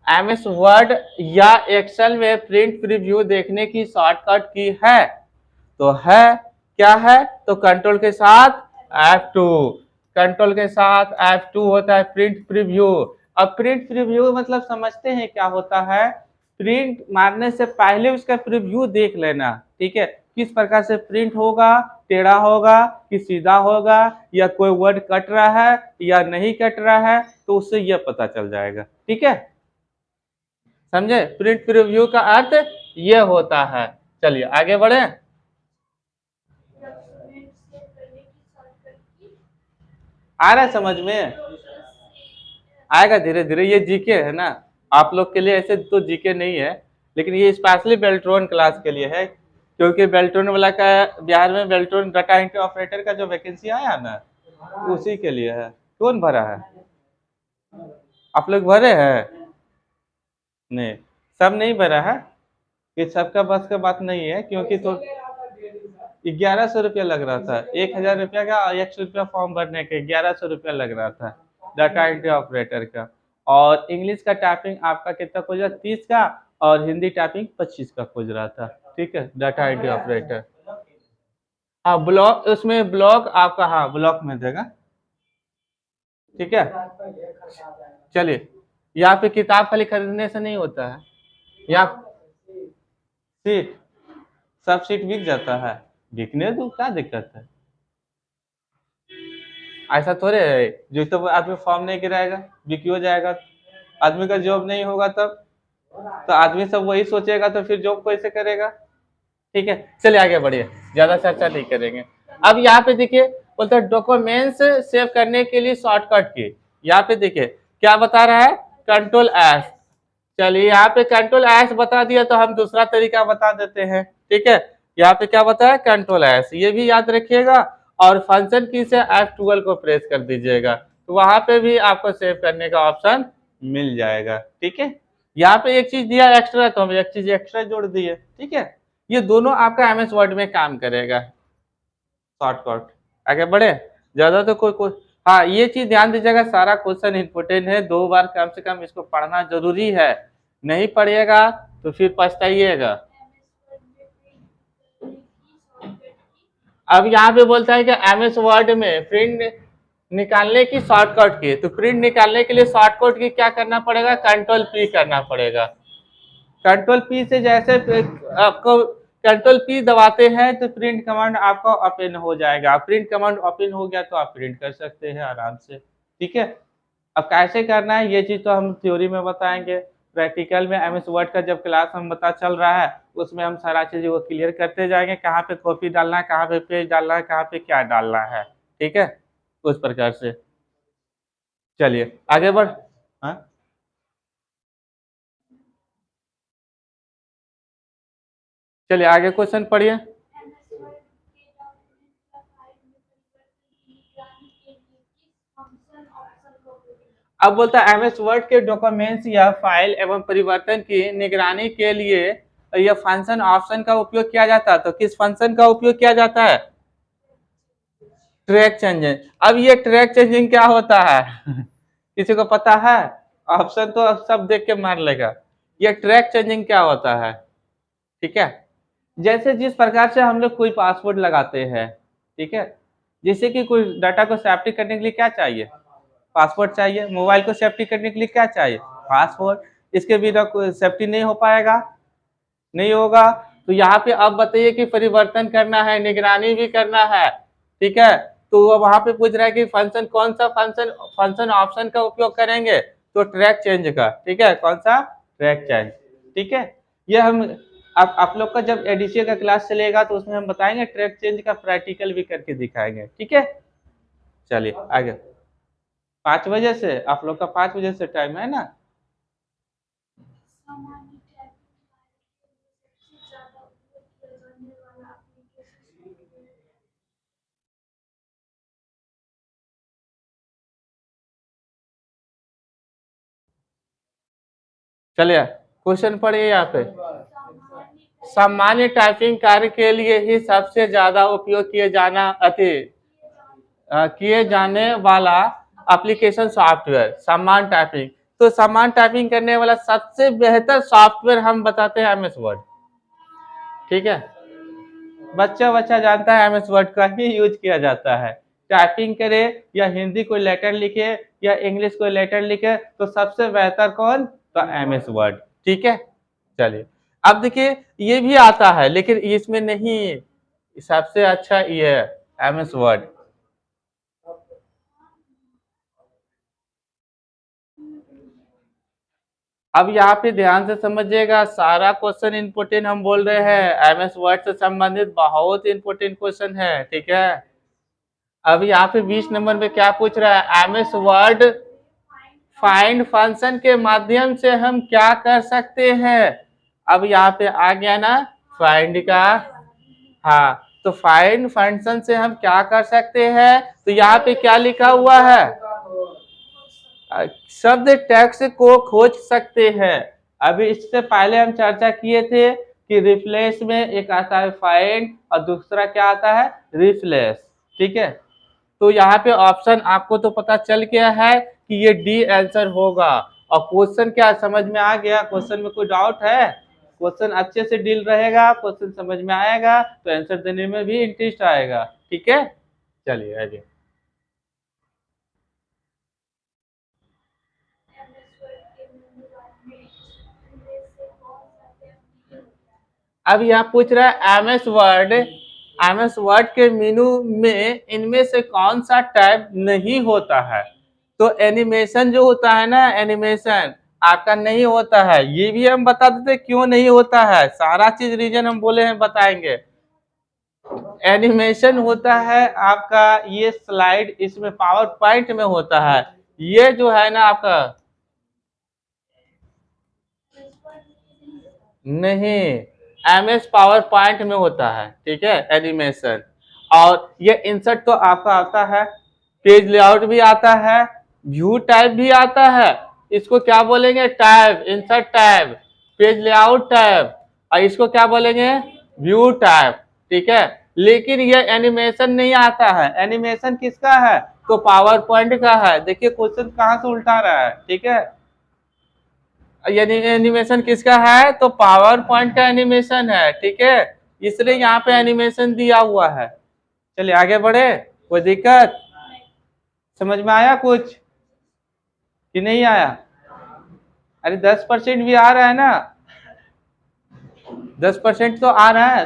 एमएस वर्ड या एक्सेल में प्रिंट प्रीव्यू देखने की शॉर्टकट की है, तो है, क्या है, तो कंट्रोल के साथ F2, कंट्रोल के साथ F2 होता है प्रिंट प्रीव्यू। अब प्रिंट प्रीव्यू मतलब समझते हैं क्या होता है, प्रिंट मारने से पहले उसका प्रीव्यू देख लेना। ठीक है, किस प्रकार से प्रिंट होगा, टेढ़ा होगा कि सीधा होगा, या कोई वर्ड कट रहा है या नहीं कट रहा है, तो उससे यह पता चल जाएगा। ठीक है, समझे, प्रिंट प्रीव्यू का अर्थ ये होता है। चलिए आगे बढ़े। आ रहा है समझ में, आएगा धीरे धीरे, ये जीके है ना, आप लोग के लिए ऐसे तो जीके नहीं है, लेकिन ये स्पेशली बेल्ट्रॉन क्लास के लिए है, क्योंकि बेल्ट्रॉन वाला का बिहार में बेल्ट्रॉन डाटा एंट्री ऑपरेटर का जो वैकेंसी आया ना, उसी के लिए है। कौन भरा है, आप लोग भरे हैं? नहीं, सब नहीं भरा है, ये सबका बस का बात नहीं है, क्योंकि तो 1100 रुपया लग रहा था, 1000 रुपया का, 100 रुपया फॉर्म भरने के, 1100 रुपया लग रहा था डाटा एंट्री ऑपरेटर का। और इंग्लिश का टाइपिंग आपका कितना खोज रहा, 30 का, और हिंदी टाइपिंग 25 का खोज रहा था। ठीक है, डाटा एंट्री ऑपरेटर। हाँ, ब्लॉक, उसमें ब्लॉक आपका, हाँ ब्लॉक में देगा। ठीक है, चलिए, यहाँ पे किताब खाली खरीदने से नहीं होता है, यहाँ सीट, सब सीट बिक जाता है, बिकने दो, क्या दिक्कत है, ऐसा थोड़े है जो तो आदमी फॉर्म नहीं गिराएगा बिक हो जाएगा, आदमी का जॉब नहीं होगा तब, तो आदमी सब वही सोचेगा, तो फिर जॉब कैसे करेगा। ठीक है, चलिए आगे बढ़िए, ज्यादा चर्चा नहीं करेंगे। अब यहाँ पे देखिए, बोलते हैं डॉक्यूमेंट्स सेव करने के लिए शॉर्टकट की, यहाँ पे देखिए क्या बता रहा है, कंट्रोल एस। चलिए यहाँ पे कंट्रोल एस बता दिया, तो हम दूसरा तरीका बता देते हैं। ठीक है, यहाँ पे क्या बताया, कंट्रोल एस, ये भी याद रखिएगा, और फंक्शन की से F12 को प्रेस कर दीजिएगा, तो वहां पे भी आपको सेव करने का ऑप्शन मिल जाएगा। ठीक है, यहाँ पे एक चीज दिया एक्स्ट्रा, तो हम एक चीज एक्स्ट्रा जोड़ दिए। ठीक है, ये दोनों आपका MS वर्ड में काम करेगा, शॉर्टकट। आगे बढ़े, ज्यादा तो कोई हाँ, ये चीज ध्यान दीजिएगा, सारा क्वेश्चन इम्पोर्टेंट है, 2 बार कम से कम इसको पढ़ना जरूरी है, नहीं पढ़िएगा तो फिर पछताइएगा। अब यहाँ पे बोलता है कि एमएस वर्ड में प्रिंट निकालने की शॉर्टकट की, तो प्रिंट निकालने के लिए शॉर्टकट की क्या करना पड़ेगा, कंट्रोल पी करना पड़ेगा। कंट्रोल पी से जैसे आपको कंट्रोल पी दबाते हैं तो प्रिंट कमांड आपका ओपन हो जाएगा। प्रिंट कमांड ओपन हो गया तो आप प्रिंट कर सकते हैं आराम से, ठीक है। अब कैसे करना है ये चीज तो हम थ्योरी में बताएंगे, प्रैक्टिकल में एमएस वर्ड का जब क्लास हम पता चल रहा है उसमें हम सारा चीज वो क्लियर करते जाएंगे, कहाँ पे कॉपी डालना है, कहाँ पे पेज डालना है, कहाँ पे क्या डालना है, ठीक है, उस प्रकार से। चलिए आगे बढ़। हाँ, चलिए आगे क्वेश्चन पढ़िए। अब बोलता है एमएस वर्ड के डॉक्यूमेंट्स या फाइल एवं परिवर्तन की निगरानी के लिए यह फंक्शन ऑप्शन का उपयोग किया जाता है। तो किस फंक्शन का उपयोग किया जाता है, ट्रैक चेंजिंग। अब ये ट्रैक चेंजिंग क्या होता है किसी को पता है, ऑप्शन तो सब देख के मार लेगा। ये ट्रैक चेंजिंग क्या होता है, ठीक है, जैसे जिस प्रकार से हम लोग कोई पासवर्ड लगाते हैं, ठीक है, जैसे कि कोई डाटा को सेफ्टी करने के लिए क्या चाहिए, पासवर्ड चाहिए। मोबाइल को सेफ्टी करने के लिए क्या चाहिए, पासवर्ड। इसके बिना कोई सेफ्टी नहीं हो पाएगा, नहीं होगा। तो यहाँ पे अब बताइए कि परिवर्तन करना है, निगरानी भी करना है, ठीक है, तो वो वहां पे पूछ रहा है कि फंक्शन कौन सा फंक्शन फंक्शन ऑप्शन का उपयोग करेंगे, तो ट्रैक चेंज का, ठीक है, कौन सा, ट्रैक चेंज, ठीक है। ये हम अब आप लोग का जब एडीसी का क्लास चलेगा तो उसमें हम बताएंगे, ट्रैक चेंज का प्रैक्टिकल भी करके दिखाएंगे, ठीक है। चलिए आगे। 5 बजे से आप लोग का 5 बजे से टाइम है ना। चलिए क्वेश्चन पढ़िए यहाँ पे। सामान्य टाइपिंग कार्य के लिए ही सबसे ज्यादा उपयोग किए जाने वाला एप्लीकेशन सॉफ्टवेयर सामान्य टाइपिंग। तो सामान्य टाइपिंग करने वाला सबसे बेहतर सॉफ्टवेयर हम बताते हैं एमएस वर्ड, ठीक है। बच्चा बच्चा जानता है एमएस वर्ड का ही यूज किया जाता है, टाइपिंग करे या हिंदी कोई लेटर लिखे या इंग्लिश कोई लेटर लिखे तो सबसे बेहतर कौन, तो एमएस वर्ड, ठीक है। चलिए अब देखिए ये भी आता है लेकिन इसमें नहीं, सबसे अच्छा ये है एमएस वर्ड। अब यहाँ पे ध्यान से समझिएगा, सारा क्वेश्चन इंपोर्टेंट हम बोल रहे हैं, एमएस वर्ड से संबंधित बहुत इंपोर्टेंट क्वेश्चन है, ठीक है। अब यहाँ पे 20 नंबर में क्या पूछ रहा है, एमएस वर्ड फाइंड फंक्शन के माध्यम से हम क्या कर सकते हैं। अब यहाँ पे आ गया ना फाइंड का, हाँ, तो फाइंड फंक्शन से हम क्या कर सकते हैं, तो यहाँ पे क्या लिखा हुआ है, शब्द टेक्स्ट को खोज सकते हैं। अभी इससे पहले हम चर्चा किए थे कि रिप्लेस में एक आता है फाइंड और दूसरा क्या आता है, रिप्लेस, ठीक है। तो यहाँ पे ऑप्शन आपको तो पता चल गया है कि ये डी आंसर होगा। और क्वेश्चन क्या समझ में आ गया, क्वेश्चन में कोई डाउट है, क्वेश्चन अच्छे से डील रहेगा, क्वेश्चन समझ में आएगा तो आंसर देने में भी इंटरेस्ट आएगा, ठीक है। चलिए आगे। अब यहाँ पूछ रहा है एमएस वर्ड के मेनू में इनमें से कौन सा टैब नहीं होता है। तो एनिमेशन जो होता है ना, एनिमेशन आपका नहीं होता है, ये भी हम बता देते क्यों नहीं होता है, सारा चीज रीजन हम बोले हैं बताएंगे। एनिमेशन होता है आपका ये स्लाइड, इसमें पावर पॉइंट में होता है, ये जो है ना आपका नहीं, एमएस पावर पॉइंट में होता है, ठीक है, एनिमेशन। और ये इंसर्ट तो आपका आता है, पेज लेआउट भी आता है, व्यू टाइप भी आता है, इसको क्या बोलेंगे, tab, insert tab, page layout tab, और इसको क्या बोलेंगे, व्यू टैब, ठीक है। लेकिन ये एनिमेशन नहीं आता है। एनिमेशन किसका है? तो पावर पॉइंट का है। देखिए क्वेश्चन कहाँ से उल्टा रहा है, ठीक है। यानी एनिमेशन किसका है? तो पावर पॉइंट का एनिमेशन है, ठीक है। इसलिए यहाँ पे एनिमेशन दिया हुआ है। चलिए आगे बढ़े। कोई दिक्कत? समझ में आया कुछ कि नहीं आया? अरे 10% भी आ रहा है ना, 10% तो आ रहा है,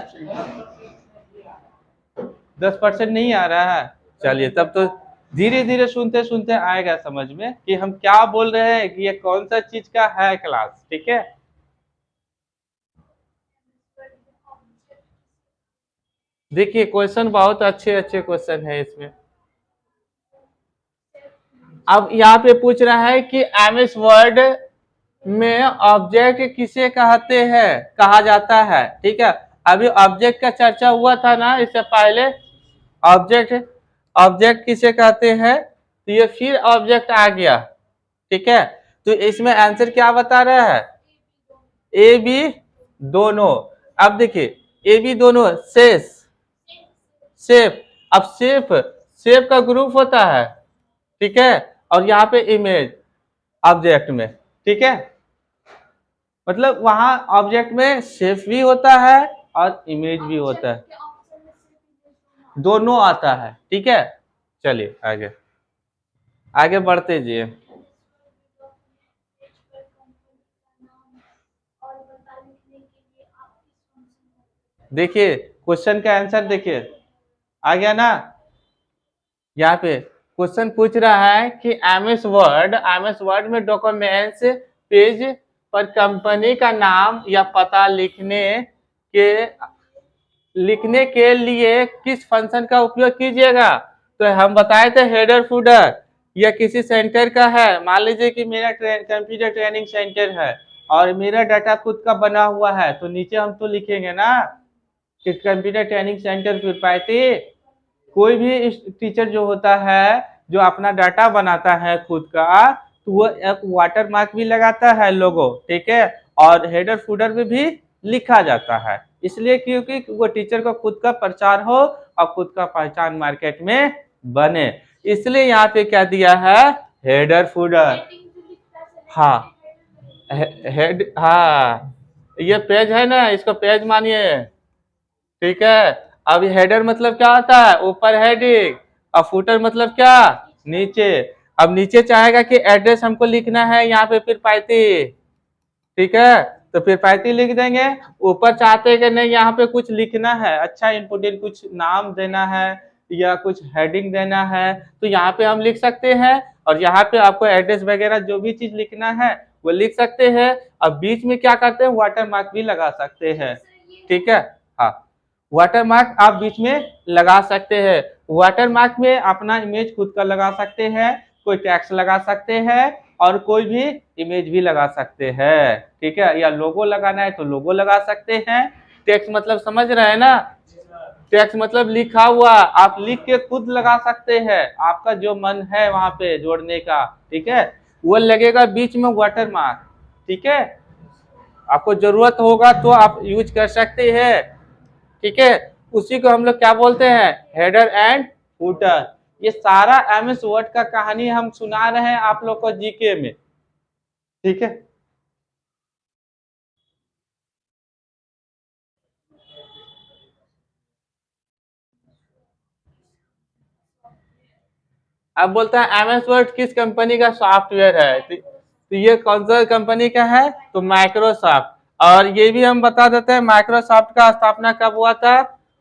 10% नहीं आ रहा है। चलिए तब तो धीरे धीरे सुनते सुनते आएगा समझ में कि हम क्या बोल रहे हैं, कि ये कौन सा चीज का है क्लास, ठीक है। देखिए क्वेश्चन बहुत अच्छे अच्छे क्वेश्चन है इसमें। अब यहाँ पे पूछ रहा है कि एमएस वर्ड में ऑब्जेक्ट किसे कहते हैं, कहा जाता है, ठीक है। अभी ऑब्जेक्ट का चर्चा हुआ था ना इससे पहले। ऑब्जेक्ट, ऑब्जेक्ट किसे कहते हैं, तो ये फिर ऑब्जेक्ट आ गया, ठीक है। तो इसमें आंसर क्या बता रहा है? ए बी दोनों। अब देखिए ए बी दोनों शेष, शेप। अब शेप, शेप का ग्रुप होता है, ठीक है। और यहाँ पे इमेज ऑब्जेक्ट में, ठीक है। मतलब वहां ऑब्जेक्ट में शेप भी होता है और इमेज भी होता है, दोनों आता है, ठीक है। चलिए आगे आगे बढ़ते जी। देखिए क्वेश्चन का आंसर देखिए आ गया ना। यहाँ पे क्वेश्चन पूछ रहा है कि एमएस वर्ड में डॉक्यूमेंट्स पेज पर कंपनी का नाम या पता लिखने के लिए किस फंक्शन का उपयोग कीजिएगा। तो हम बताए थे हेडर फुटर। यह किसी सेंटर का है, मान लीजिए कि मेरा कंप्यूटर ट्रेनिंग सेंटर है और मेरा डाटा खुद का बना हुआ है, तो नीचे हम तो लिखेंगे ना कि कंप्यूटर ट्रेनिंग सेंटर पीरपैंती। कोई भी टीचर जो होता है जो अपना डाटा बनाता है खुद का, तो वो एक वाटर मार्क भी लगाता है लोगो, ठीक है। और हेडर फुटर में भी लिखा जाता है, इसलिए क्योंकि वो टीचर को खुद का प्रचार हो और खुद का पहचान मार्केट में बने, इसलिए यहाँ पे क्या दिया है? Header footer. हाँ हेड, हाँ ये पेज है ना, इसको पेज मानिए, ठीक है। अब हेडर मतलब क्या होता है? ऊपर हेडिंग। और फुटर मतलब क्या? नीचे। अब नीचे चाहेगा कि एड्रेस हमको लिखना है यहाँ पे फिर पाइती, ठीक है, तो फिर पाइती लिख देंगे। ऊपर चाहते हैं कि नहीं यहाँ पे कुछ लिखना है, अच्छा इंपोर्टेंट कुछ नाम देना है या कुछ हेडिंग देना है, तो यहाँ पे हम लिख सकते हैं। और यहाँ पे आपको एड्रेस वगैरह जो भी चीज लिखना है वो लिख सकते हैं। अब बीच में क्या करते हैं? वाटर मार्क भी लगा सकते हैं, ठीक है। हाँ वाटर मार्क आप बीच में लगा सकते हैं। वाटर मार्क में अपना इमेज खुद का लगा सकते हैं, कोई टैक्स लगा सकते हैं और कोई भी इमेज भी लगा सकते हैं, ठीक है। या लोगो लगाना है तो लोगो लगा सकते हैं। टेक्स्ट मतलब समझ रहे हैं ना? टेक्स्ट मतलब लिखा हुआ, आप लिख के खुद लगा सकते हैं, आपका जो मन है वहां पे जोड़ने का, ठीक है। वो लगेगा बीच में वाटर मार्क, ठीक है। आपको जरूरत होगा तो आप यूज कर सकते हैं, ठीक है। उसी को हम लोग क्या बोलते हैं? Header and footer. ये सारा एमएस वर्ड का कहानी हम सुना रहे हैं आप लोग को जीके में, ठीक है। अब बोलता है एमएस वर्ड किस कंपनी का सॉफ्टवेयर है, तो ये कौन सा कंपनी का है? तो माइक्रोसॉफ्ट। और ये भी हम बता देते हैं माइक्रोसॉफ्ट का स्थापना कब हुआ था?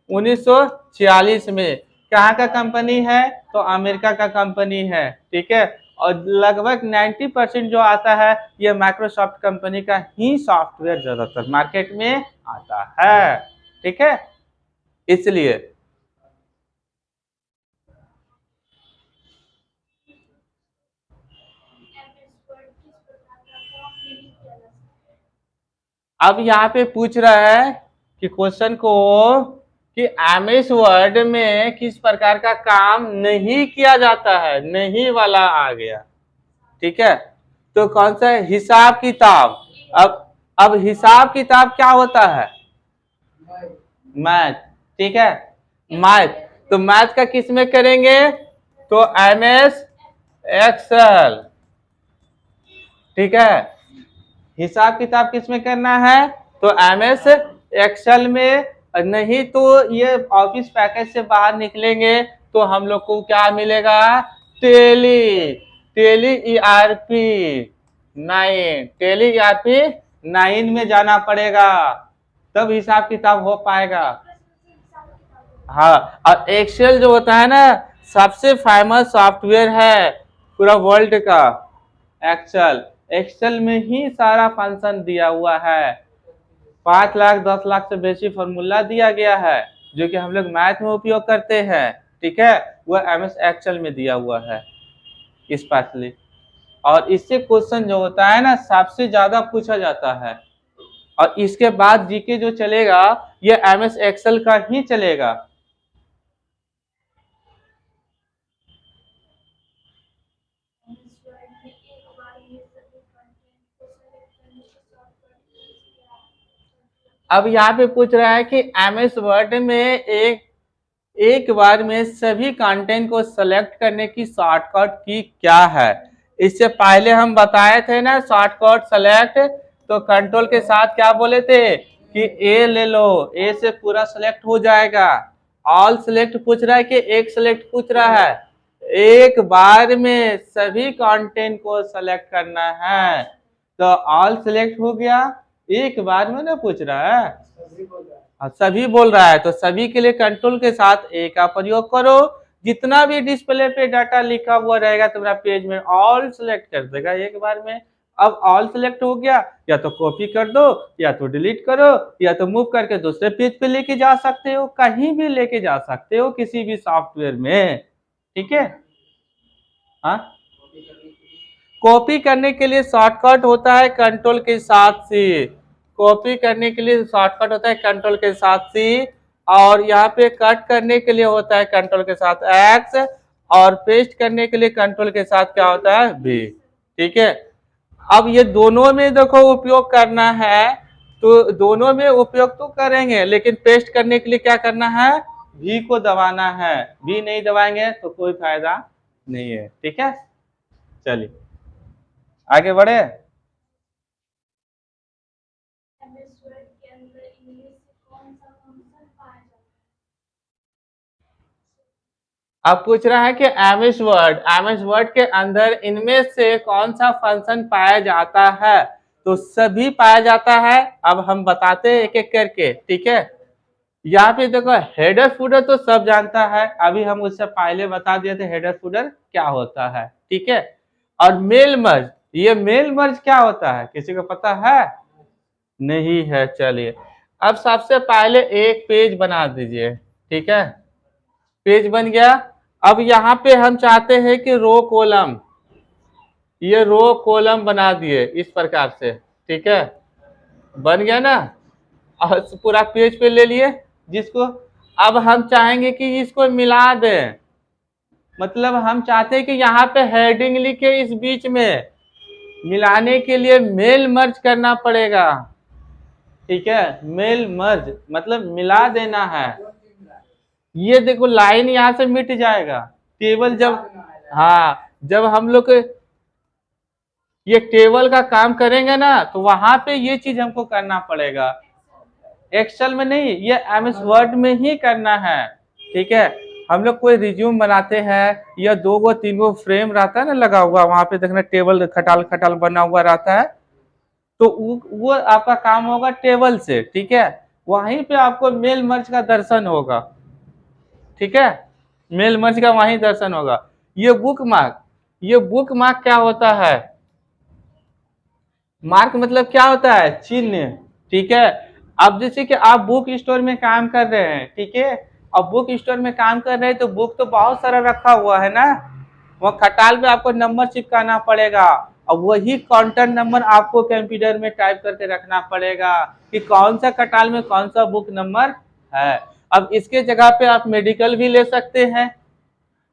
1946 में। कहाँ का कंपनी है? तो अमेरिका का कंपनी है, ठीक है। और लगभग 90% जो आता है ये माइक्रोसॉफ्ट कंपनी का ही सॉफ्टवेयर ज्यादातर मार्केट में आता है, ठीक है। इसलिए अब यहाँ पे पूछ रहा है कि क्वेश्चन को कि एमएस वर्ड में किस प्रकार का काम नहीं किया जाता है, नहीं वाला आ गया, ठीक है। तो कौन सा? हिसाब किताब। अब हिसाब किताब क्या होता है? मैथ, ठीक है। मैथ, तो मैथ का किस में करेंगे? तो MS एक्सेल, ठीक है। हिसाब किताब किस में करना है? तो MS एक्सेल में। नहीं तो ये ऑफिस पैकेज से बाहर निकलेंगे तो हम लोग को क्या मिलेगा? Tally, Tally ERP 9, Tally ERP 9 में जाना पड़ेगा, तब हिसाब किताब हो पाएगा। हाँ, और एक्सेल जो होता है ना, सबसे फेमस सॉफ्टवेयर है पूरा वर्ल्ड का एक्सेल। एक्सेल में ही सारा फंक्शन दिया हुआ है, 5 लाख 10 लाख से बेसी फॉर्मूला दिया गया है जो कि हम लोग मैथ में उपयोग करते हैं, ठीक है। वह MS एक्सेल में दिया हुआ है स्पेशली। और इससे क्वेश्चन जो होता है ना, सबसे ज्यादा पूछा जाता है। और इसके बाद जीके जो चलेगा ये MS एक्सेल का ही चलेगा। अब यहाँ पे पूछ रहा है कि MS वर्ड में एक बार में सभी कंटेंट को सेलेक्ट करने की शॉर्टकट की क्या है? इससे पहले हम बताए थे ना शॉर्टकट सेलेक्ट, तो कंट्रोल के साथ क्या बोले थे कि ए ले लो, ए से पूरा सेलेक्ट हो जाएगा। ऑल सेलेक्ट पूछ रहा है कि एक सेलेक्ट पूछ रहा है? एक बार में सभी कंटेंट को सेलेक्ट करना है, तो ऑल सेलेक्ट हो गया, एक बार में ना पूछ रहा है, सभी बोल रहा है, तो सभी के लिए कंट्रोल के साथ ए का प्रयोग करो। जितना भी डिस्प्ले पे डाटा लिखा हुआ रहेगा तुम्हारा पेज में, ऑल सेलेक्ट कर देगा एक बार में। अब ऑल सेलेक्ट हो गया, या तो कॉपी कर दो, या तो डिलीट करो, या तो मूव करके दूसरे पेज पे लेके जा सकते हो, कहीं भी लेके जा सकते हो किसी भी सॉफ्टवेयर में, ठीक है। हाँ, कॉपी करने के लिए शॉर्टकट होता है कंट्रोल के साथ सी। कॉपी करने के लिए शॉर्टकट होता है कंट्रोल के साथ सी, और यहाँ पे कट करने के लिए होता है कंट्रोल के साथ X, और पेस्ट करने के लिए कंट्रोल के साथ क्या होता है? V, ठीक है। अब ये दोनों में देखो उपयोग करना है, तो दोनों में उपयोग तो करेंगे, लेकिन पेस्ट करने के लिए क्या करना है? V को दबाना है। V नहीं दबाएंगे तो कोई फायदा नहीं है, ठीक है। चलिए आगे बढ़े। अब पूछ रहा है कि MS वर्ड के अंदर इनमें से कौन सा फंक्शन पाया जाता है? तो सभी पाया जाता है। अब हम बताते हैं एक एक करके, ठीक है। यहाँ पे देखो हेडर फुटर तो सब जानता है, अभी हम उससे पहले बता दिए थे हेडर फुटर क्या होता है, ठीक है। और मेल मर्ज, ये मेल मर्ज क्या होता है, किसी को पता है? नहीं है, चलिए। अब सबसे पहले एक पेज बना दीजिए, ठीक है। पेज बन गया। अब यहाँ पे हम चाहते हैं कि रो कॉलम, ये रो कॉलम बना दिए इस प्रकार से, ठीक है। बन गया ना, और पूरा पेज पे ले लिए जिसको। अब हम चाहेंगे कि इसको मिला दें, मतलब हम चाहते हैं कि यहाँ पे हेडिंग लिखे, इस बीच में मिलाने के लिए मेल मर्ज करना पड़ेगा, ठीक है। मेल मर्ज मतलब मिला देना है। ये देखो लाइन यहाँ से मिट जाएगा, टेबल जब, हाँ, जब हम लोग ये टेबल का काम करेंगे ना, तो वहां पे ये चीज हमको करना पड़ेगा। एक्सेल में नहीं, ये MS वर्ड में ही करना है, ठीक है। हम लोग कोई रिज्यूम बनाते हैं, या 2 3 फ्रेम रहता है ना लगा हुआ, वहां पे देखना टेबल खटाल खटाल बना हुआ रहता है, तो वो आपका काम होगा टेबल से, ठीक है। वहीं पे आपको मेल मर्ज का दर्शन होगा, ठीक है। मेल मर्ज का वहीं दर्शन होगा। ये बुक मार्क, ये बुक मार्क क्या होता है? मार्क मतलब क्या होता है? चिन्ह, ठीक है। अब जैसे कि आप बुक स्टोर में काम कर रहे हैं, ठीक है। अब बुक स्टोर में काम कर रहे हैं तो बुक तो बहुत सारा रखा हुआ है ना, वो खटाल पे आपको नंबर चिपकाना पड़ेगा, और वही काउंटर नंबर आपको कंप्यूटर में टाइप करके रखना पड़ेगा कि कौन सा खटाल में कौन सा बुक नंबर है। अब इसके जगह पे आप मेडिकल भी ले सकते हैं,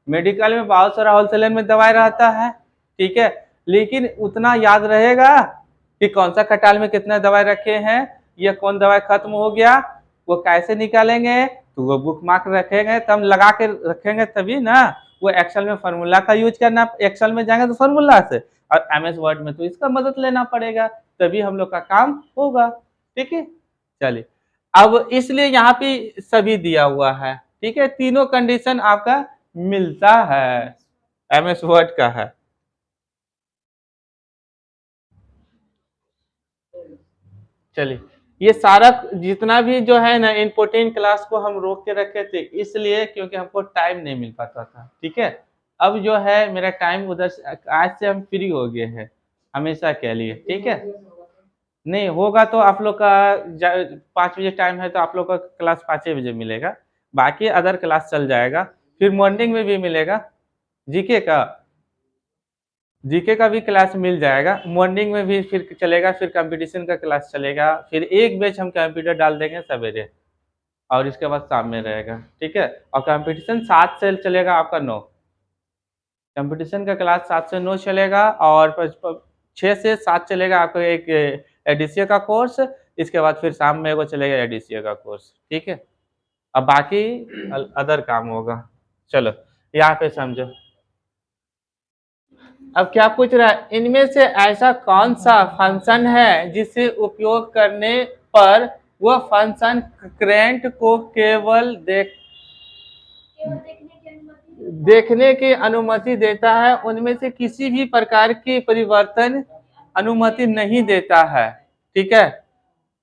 मेडिकल में बहुत सारा होलसेलर में दवाई रहता है, ठीक है। लेकिन उतना याद रहेगा कि कौन सा खटाल में कितना दवाई रखे हैं, या कौन दवाई खत्म हो गया, वो कैसे निकालेंगे? तो वो बुक मार्क रखेंगे तब लगा के रखेंगे तभी ना। वो एक्सेल में फार्मूला का यूज करना, एक्सेल में जाएंगे तो फार्मूला से, और एमएस वर्ड में तो इसका मदद लेना पड़ेगा, तभी हम लोग का काम होगा। ठीक है, चलिए अब इसलिए यहाँ पे सभी दिया हुआ है। ठीक है, तीनों कंडीशन आपका मिलता है, एमएस वर्ड का है। चलिए, ये सारा जितना भी जो है ना इम्पोर्टेंट क्लास को हम रोक के रखे थे, इसलिए क्योंकि हमको टाइम नहीं मिल पाता था। ठीक है, अब जो है मेरा टाइम उधर से, आज से हम फ्री हो गए हैं हमेशा के लिए। ठीक है, नहीं होगा तो आप लोग का 5 बजे टाइम है तो आप लोग का क्लास 5 बजे मिलेगा, बाकी अदर क्लास चल जाएगा। फिर मॉर्निंग में भी मिलेगा जीके का, जीके का भी क्लास मिल जाएगा मॉर्निंग में भी, फिर चलेगा, फिर कंपटीशन का क्लास चलेगा, फिर एक बैच हम कंप्यूटर डाल देंगे सवेरे, और इसके बाद शाम में रहेगा। ठीक है, और कंपटीशन 7 से चलेगा आपका 9, कंपटीशन का क्लास 7 से 9 चलेगा, और 6 से 7 चलेगा आपका एक एडीसीए का कोर्स, इसके बाद फिर शाम में वो चलेगा एडीसीए का कोर्स। ठीक है, अब बाकी अदर काम होगा। चलो यहाँ पे समझो, अब क्या पूछ रहा है, इनमें से ऐसा कौन सा फंक्शन है जिसे उपयोग करने पर वह फंक्शन करेंट को केवल देखने की अनुमति देता है, उनमें से किसी भी प्रकार की परिवर्तन अनुमति नहीं देता है। ठीक है,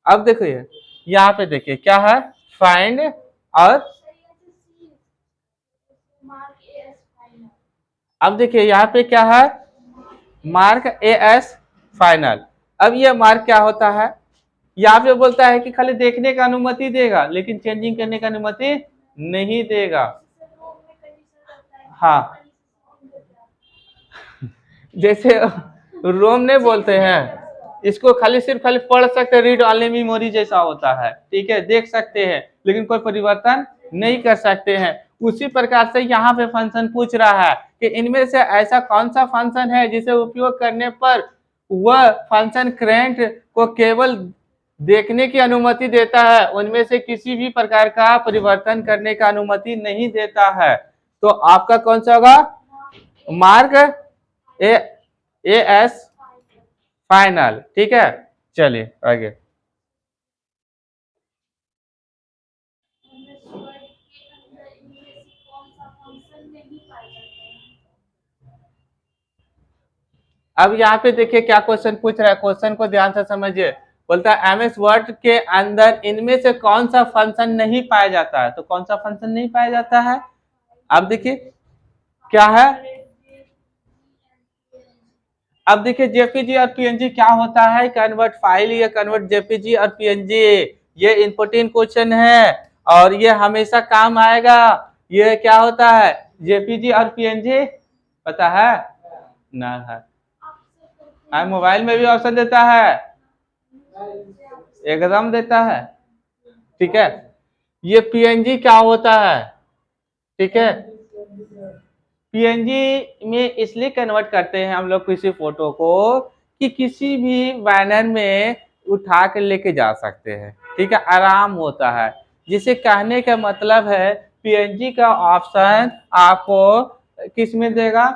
अब देखिए यहाँ पे देखिए क्या है, फाइंड, और अब देखिए यहाँ पे क्या है, मार्क एएस फाइनल। अब ये मार्क क्या होता है, यहाँ पे बोलता है कि खाली देखने का अनुमति देगा, लेकिन चेंजिंग करने का अनुमति नहीं देगा। हाँ, जैसे रोम ने बोलते हैं, इसको खाली सिर्फ खाली पढ़ सकते हैं, रीड ऑनली मेमोरी जैसा होता है। ठीक है, देख सकते हैं लेकिन कोई परिवर्तन नहीं कर सकते हैं। उसी प्रकार से यहाँ पे फंक्शन पूछ रहा है कि इनमें से ऐसा कौन सा फंक्शन है जिसे उपयोग करने पर वह फंक्शन करेंट को केवल देखने की अनुमति देता है, उनमें से किसी भी प्रकार का परिवर्तन करने का अनुमति नहीं देता है। तो आपका कौन सा होगा, मार्क एएस फाइनल। ठीक है, चलिए आगे। अब यहाँ पे देखिए क्या क्वेश्चन पूछ रहा है, क्वेश्चन को ध्यान से समझिए। बोलता है एमएस वर्ड के अंदर इनमें से कौन सा फंक्शन नहीं पाया जाता है, तो कौन सा फंक्शन नहीं पाया जाता है, अब देखिए क्या है। अब देखिए जेपीजी और पीएनजी क्या होता है, कन्वर्ट फाइल या कन्वर्ट जेपीजी और पीएनजी, ये इंपोर्टेंट क्वेश्चन है और ये हमेशा काम आएगा। ये क्या होता है, जेपीजी और पीएनजी, पता है ना है, मोबाइल में भी ऑप्शन देता है, एकदम देता है। ठीक है, ये पीएनजी क्या होता है, ठीक है, पीएनजी में इसलिए कन्वर्ट करते हैं हम लोग किसी फोटो को कि किसी भी बैनर में उठा कर लेके जा सकते हैं। ठीक है, आराम होता है, जिसे कहने का मतलब है पीएनजी का ऑप्शन आपको किस में देगा,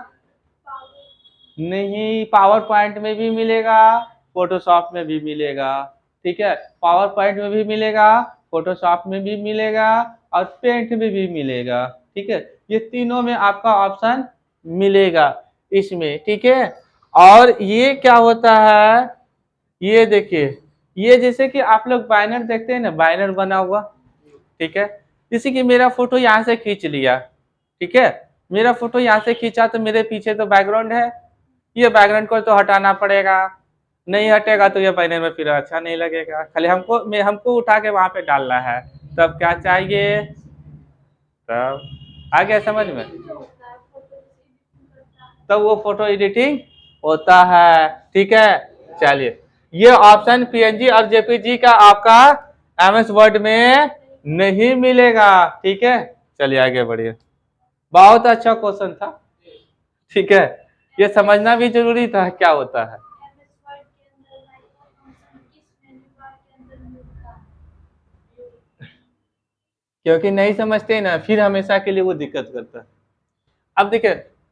नहीं पावर पॉइंट में भी मिलेगा, फोटोशॉप में भी मिलेगा। ठीक है, पावर पॉइंट में भी मिलेगा, फोटोशॉप में भी मिलेगा, और पेंट में भी मिलेगा। ठीक है, ये तीनों में आपका ऑप्शन मिलेगा इसमें। ठीक है, और ये क्या होता है, ये देखिए, ये जैसे कि आप लोग बैनर देखते हैं ना, बैनर बना हुआ, ठीक है, जैसे कि मेरा फोटो यहाँ से खींच लिया, ठीक है, मेरा फोटो यहाँ से खींचा तो मेरे पीछे तो बैकग्राउंड है, ये बैकग्राउंड को तो हटाना पड़ेगा, नहीं हटेगा तो ये बैनर में फिर अच्छा नहीं लगेगा। खाली हमको उठा के वहां पे डालना है, तब क्या चाहिए, तब आ गया समझ में, तब वो फोटो एडिटिंग होता है। ठीक है, चलिए, ये ऑप्शन पीएनजी और जेपीजी का आपका एमएस वर्ड में नहीं मिलेगा। ठीक है, चलिए आगे बढ़िए, बहुत अच्छा क्वेश्चन था। ठीक है, ये समझना भी जरूरी था क्या होता है। क्योंकि नहीं समझते ना, फिर हमेशा के लिए वो दिक्कत करता है। अब देखिए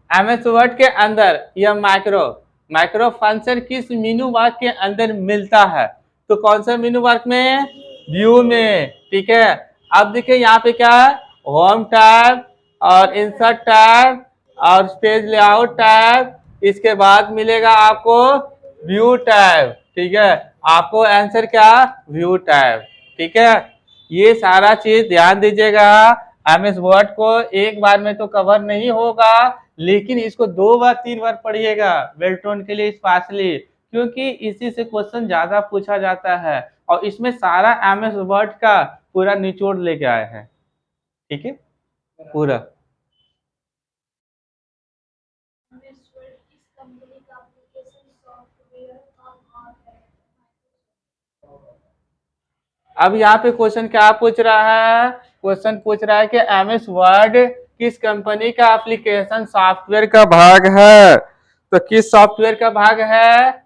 एमएस वर्ड के अंदर यह माइक्रो माइक्रो फंक्शन किस मेनू बार के अंदर मिलता है, तो कौन सा मेनू बार में, व्यू में, ठीक है। अब देखिए यहाँ पे क्या है, होम टैब और इंसर्ट टैब और पेज लेआउट टैब, इसके बाद मिलेगा आपको व्यू टैब, ठीक है। आपको आंसर क्या, व्यू टैब, ठीक है। ये सारा चीज ध्यान दीजिएगा। एमएस वर्ड को एक बार में तो कवर नहीं होगा, लेकिन इसको 2 बार 3 बार पढ़िएगा वेल्टोन के लिए स्पेशली, क्योंकि इसी से क्वेश्चन ज्यादा पूछा जाता है और इसमें सारा एमएस वर्ड का पूरा निचोड़ लेके आए हैं, ठीक है पूरा। अब यहाँ पे क्वेश्चन क्या पूछ रहा है, क्वेश्चन पूछ रहा है कि एमएस वर्ड किस कंपनी का एप्लीकेशन सॉफ्टवेयर का भाग है, तो किस सॉफ्टवेयर का भाग है।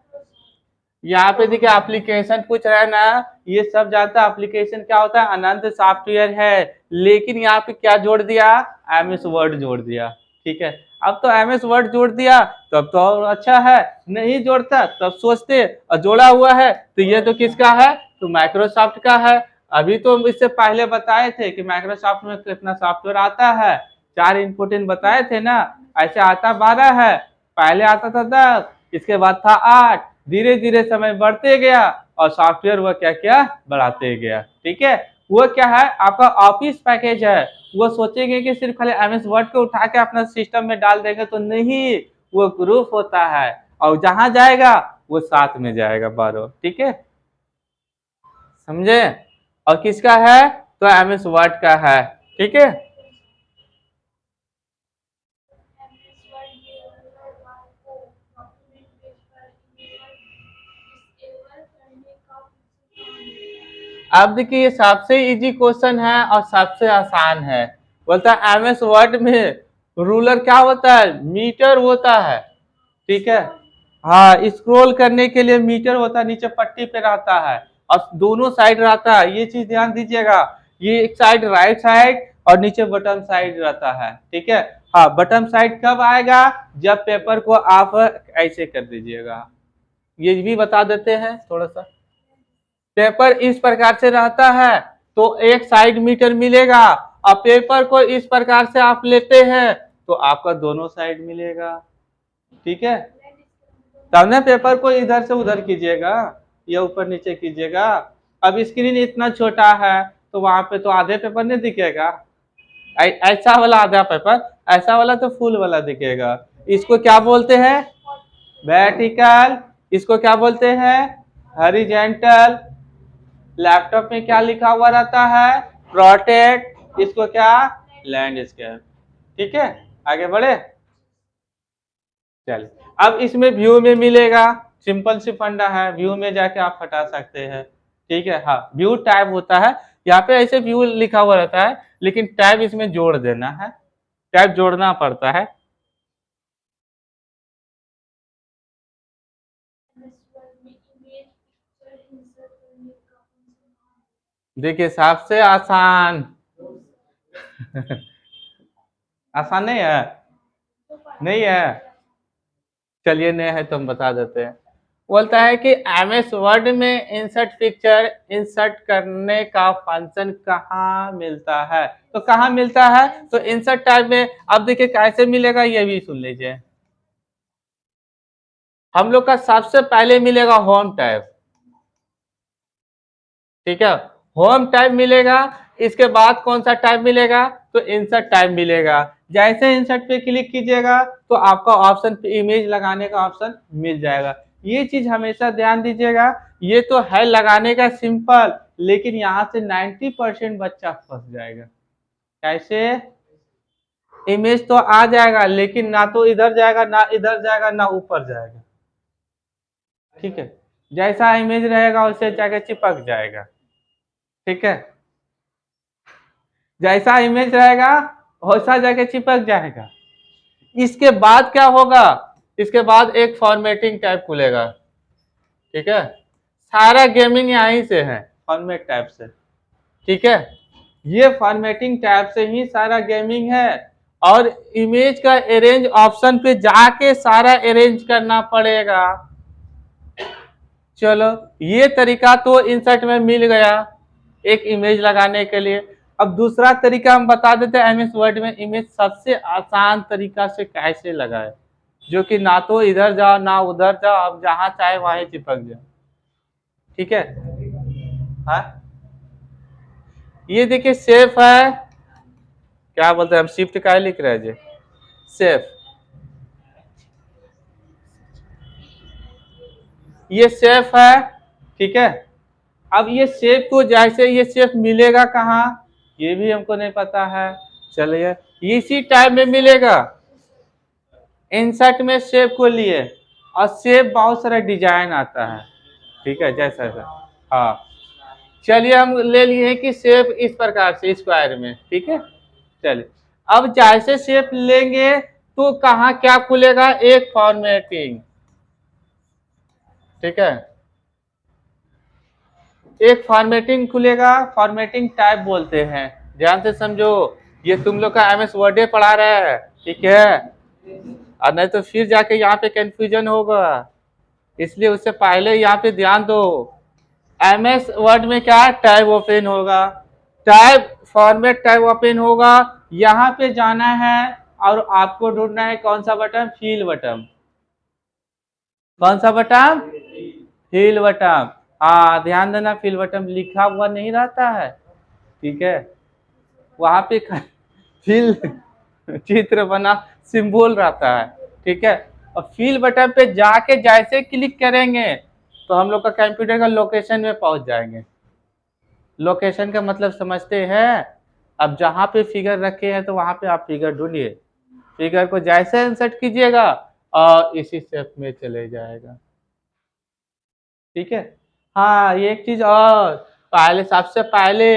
यहाँ पे देखिए एप्लीकेशन पूछ रहा है ना, ये सब जानता है एप्लीकेशन क्या होता है, अनंत सॉफ्टवेयर है, लेकिन यहाँ पे क्या जोड़ दिया, एमएस वर्ड जोड़ दिया, ठीक है। अब तो एमएस वर्ड जोड़ दिया तब तो और अच्छा है, नहीं जोड़ता तब सोचते, और जोड़ा हुआ है तो ये तो किसका है, तो माइक्रोसॉफ्ट का है। अभी तो इससे पहले बताए थे कि माइक्रोसॉफ्ट में कितना सॉफ्टवेयर आता है, 4 इम्पोर्टेंट बताए थे ना, ऐसे आता 12 है, पहले आता था 10, इसके बाद था 8, धीरे धीरे समय बढ़ते गया और सॉफ्टवेयर वह क्या क्या बढ़ाते गया, ठीक है। वो क्या है, आपका ऑफिस पैकेज है, वो सोचेंगे कि सिर्फ खाली एमएस वर्ड को उठा के अपना सिस्टम में डाल देंगे, तो नहीं, वो ग्रुप होता है और जहां जाएगा वो साथ में जाएगा बारो, ठीक है, समझे। और किसका है, तो एमएस वर्ड का है, ठीक है। अब देखिए ये सबसे इजी क्वेश्चन है और सबसे आसान है। बोलता है एमएस वर्ड में रूलर क्या होता है, मीटर होता है, ठीक है। हाँ, स्क्रॉल करने के लिए मीटर होता है, नीचे पट्टी पे रहता है और दोनों साइड रहता है, ये चीज ध्यान दीजिएगा। ये एक साइड राइट साइड और नीचे बटन साइड रहता है, ठीक है। हाँ, बटन साइड कब आएगा, जब पेपर को आप ऐसे कर दीजिएगा। ये भी बता देते हैं थोड़ा सा। पेपर इस प्रकार से रहता है तो एक साइड मीटर मिलेगा, और पेपर को इस प्रकार से आप लेते हैं तो आपका दोनों साइड मिलेगा, ठीक है। तब ना पेपर को इधर से उधर कीजिएगा या ऊपर नीचे कीजिएगा। अब स्क्रीन इतना छोटा है तो वहां पे तो आधे पेपर नहीं दिखेगा, ऐसा वाला आधा पेपर, ऐसा वाला तो फुल वाला दिखेगा। इसको क्या बोलते हैं, वर्टिकल, इसको क्या बोलते हैं, हॉरिजॉन्टल। लैपटॉप में क्या लिखा हुआ रहता है, प्रोटेक्ट, इसको क्या, लैंडस्केप, ठीक है। आगे बढ़े, चलिए। अब इसमें व्यू में मिलेगा, सिंपल सी फंडा है, व्यू में जाके आप हटा सकते हैं, ठीक है। हाँ, व्यू टैब होता है, यहाँ पे ऐसे व्यू लिखा हुआ रहता है, लेकिन टैब इसमें जोड़ देना है, टैब जोड़ना पड़ता है। देखिए सबसे आसान आसान नहीं है, नहीं है, चलिए नहीं है तो हम बता देते हैं। बोलता है कि एमएस वर्ड में इंसर्ट पिक्चर इंसर्ट करने का फंक्शन कहाँ मिलता है, तो कहाँ मिलता है, तो इंसर्ट टैब में। अब देखिए कैसे मिलेगा ये भी सुन लीजिए। हम लोग का सबसे पहले मिलेगा होम टैब, ठीक है, होम टैब मिलेगा। इसके बाद कौन सा टैब मिलेगा, तो इंसर्ट टैब मिलेगा। जैसे इंसर्ट पे क्लिक कीजिएगा तो आपका ऑप्शन इमेज लगाने का ऑप्शन मिल जाएगा। ये चीज हमेशा ध्यान दीजिएगा, ये तो है लगाने का सिंपल, लेकिन यहाँ से 90% बच्चा फंस जाएगा। कैसे, इमेज तो आ जाएगा लेकिन ना तो इधर जाएगा ना इधर जाएगा ना ऊपर जाएगा, ठीक है। जैसा इमेज रहेगा उससे जाके चिपक जाएगा, ठीक है। जैसा इमेज रहेगा वैसा जाके चिपक जाएगा। इसके बाद क्या होगा, इसके बाद एक फॉर्मेटिंग टैब खुलेगा, ठीक है। सारा गेमिंग यहीं से है, फॉर्मेट टैब से, ठीक है। ये फॉर्मेटिंग टैब से ही सारा गेमिंग है। और इमेज का अरेंज ऑप्शन पे जाके सारा अरेंज करना पड़ेगा। चलो ये तरीका तो इंसर्ट में मिल गया एक इमेज लगाने के लिए। अब दूसरा तरीका हम बता देते हैं एमएस वर्ड में इमेज सबसे आसान तरीका से कैसे लगाए, जो कि ना तो इधर जाओ ना उधर जाओ, आप जहां चाहे वहीं चिपक जाए। ठीक है। हाँ ये देखिए सेफ है, क्या बोलते हैं हम शिफ्ट का लिख रहे हैं जी, सेफ। ये सेफ है। ठीक है। अब ये सेफ को जैसे ये सेफ मिलेगा कहाँ, ये भी हमको नहीं पता है। चलिए इसी टाइप में मिलेगा इंसर्ट में सेफ को लिए, और सेफ बहुत सारा डिजाइन आता है। ठीक है जैसा ऐसा। हाँ चलिए हम ले लिए कि सेफ इस प्रकार से स्क्वायर में। ठीक है। चलिए अब जैसे शेप लेंगे तो कहाँ क्या खुलेगा, एक फॉर्मेटिंग। ठीक है। एक फॉर्मेटिंग खुलेगा, फॉर्मेटिंग टाइप बोलते हैं। ध्यान से समझो, ये तुम लोग का एमएस वर्ड पढ़ा रहा है। ठीक है। और नहीं तो फिर जाके यहाँ पे कंफ्यूजन होगा, इसलिए उससे पहले यहाँ पे ध्यान दो। एमएस वर्ड में क्या टैब ओपन होगा, टैब फॉर्मेट टैब ओपन होगा, यहाँ पे जाना है और आपको ढूंढना है कौन सा बटन, फील बटन। कौन सा बटन, फील बटन। हाँ ध्यान देना, फील बटन लिखा हुआ नहीं रहता है। ठीक है। वहां पे फील चित्र बना सिंबल रहता है। ठीक है। और फील बटन पे जाके जैसे क्लिक करेंगे तो हम लोग का कंप्यूटर का लोकेशन में पहुंच जाएंगे। लोकेशन का मतलब समझते हैं। अब जहां पे फिगर रखे हैं तो वहां पे आप फिगर ढूंढिए, फिगर को जैसे इंसर्ट कीजिएगा और इसी शेप में चले जाएगा। ठीक है। हाँ ये एक चीज और, पहले सबसे पहले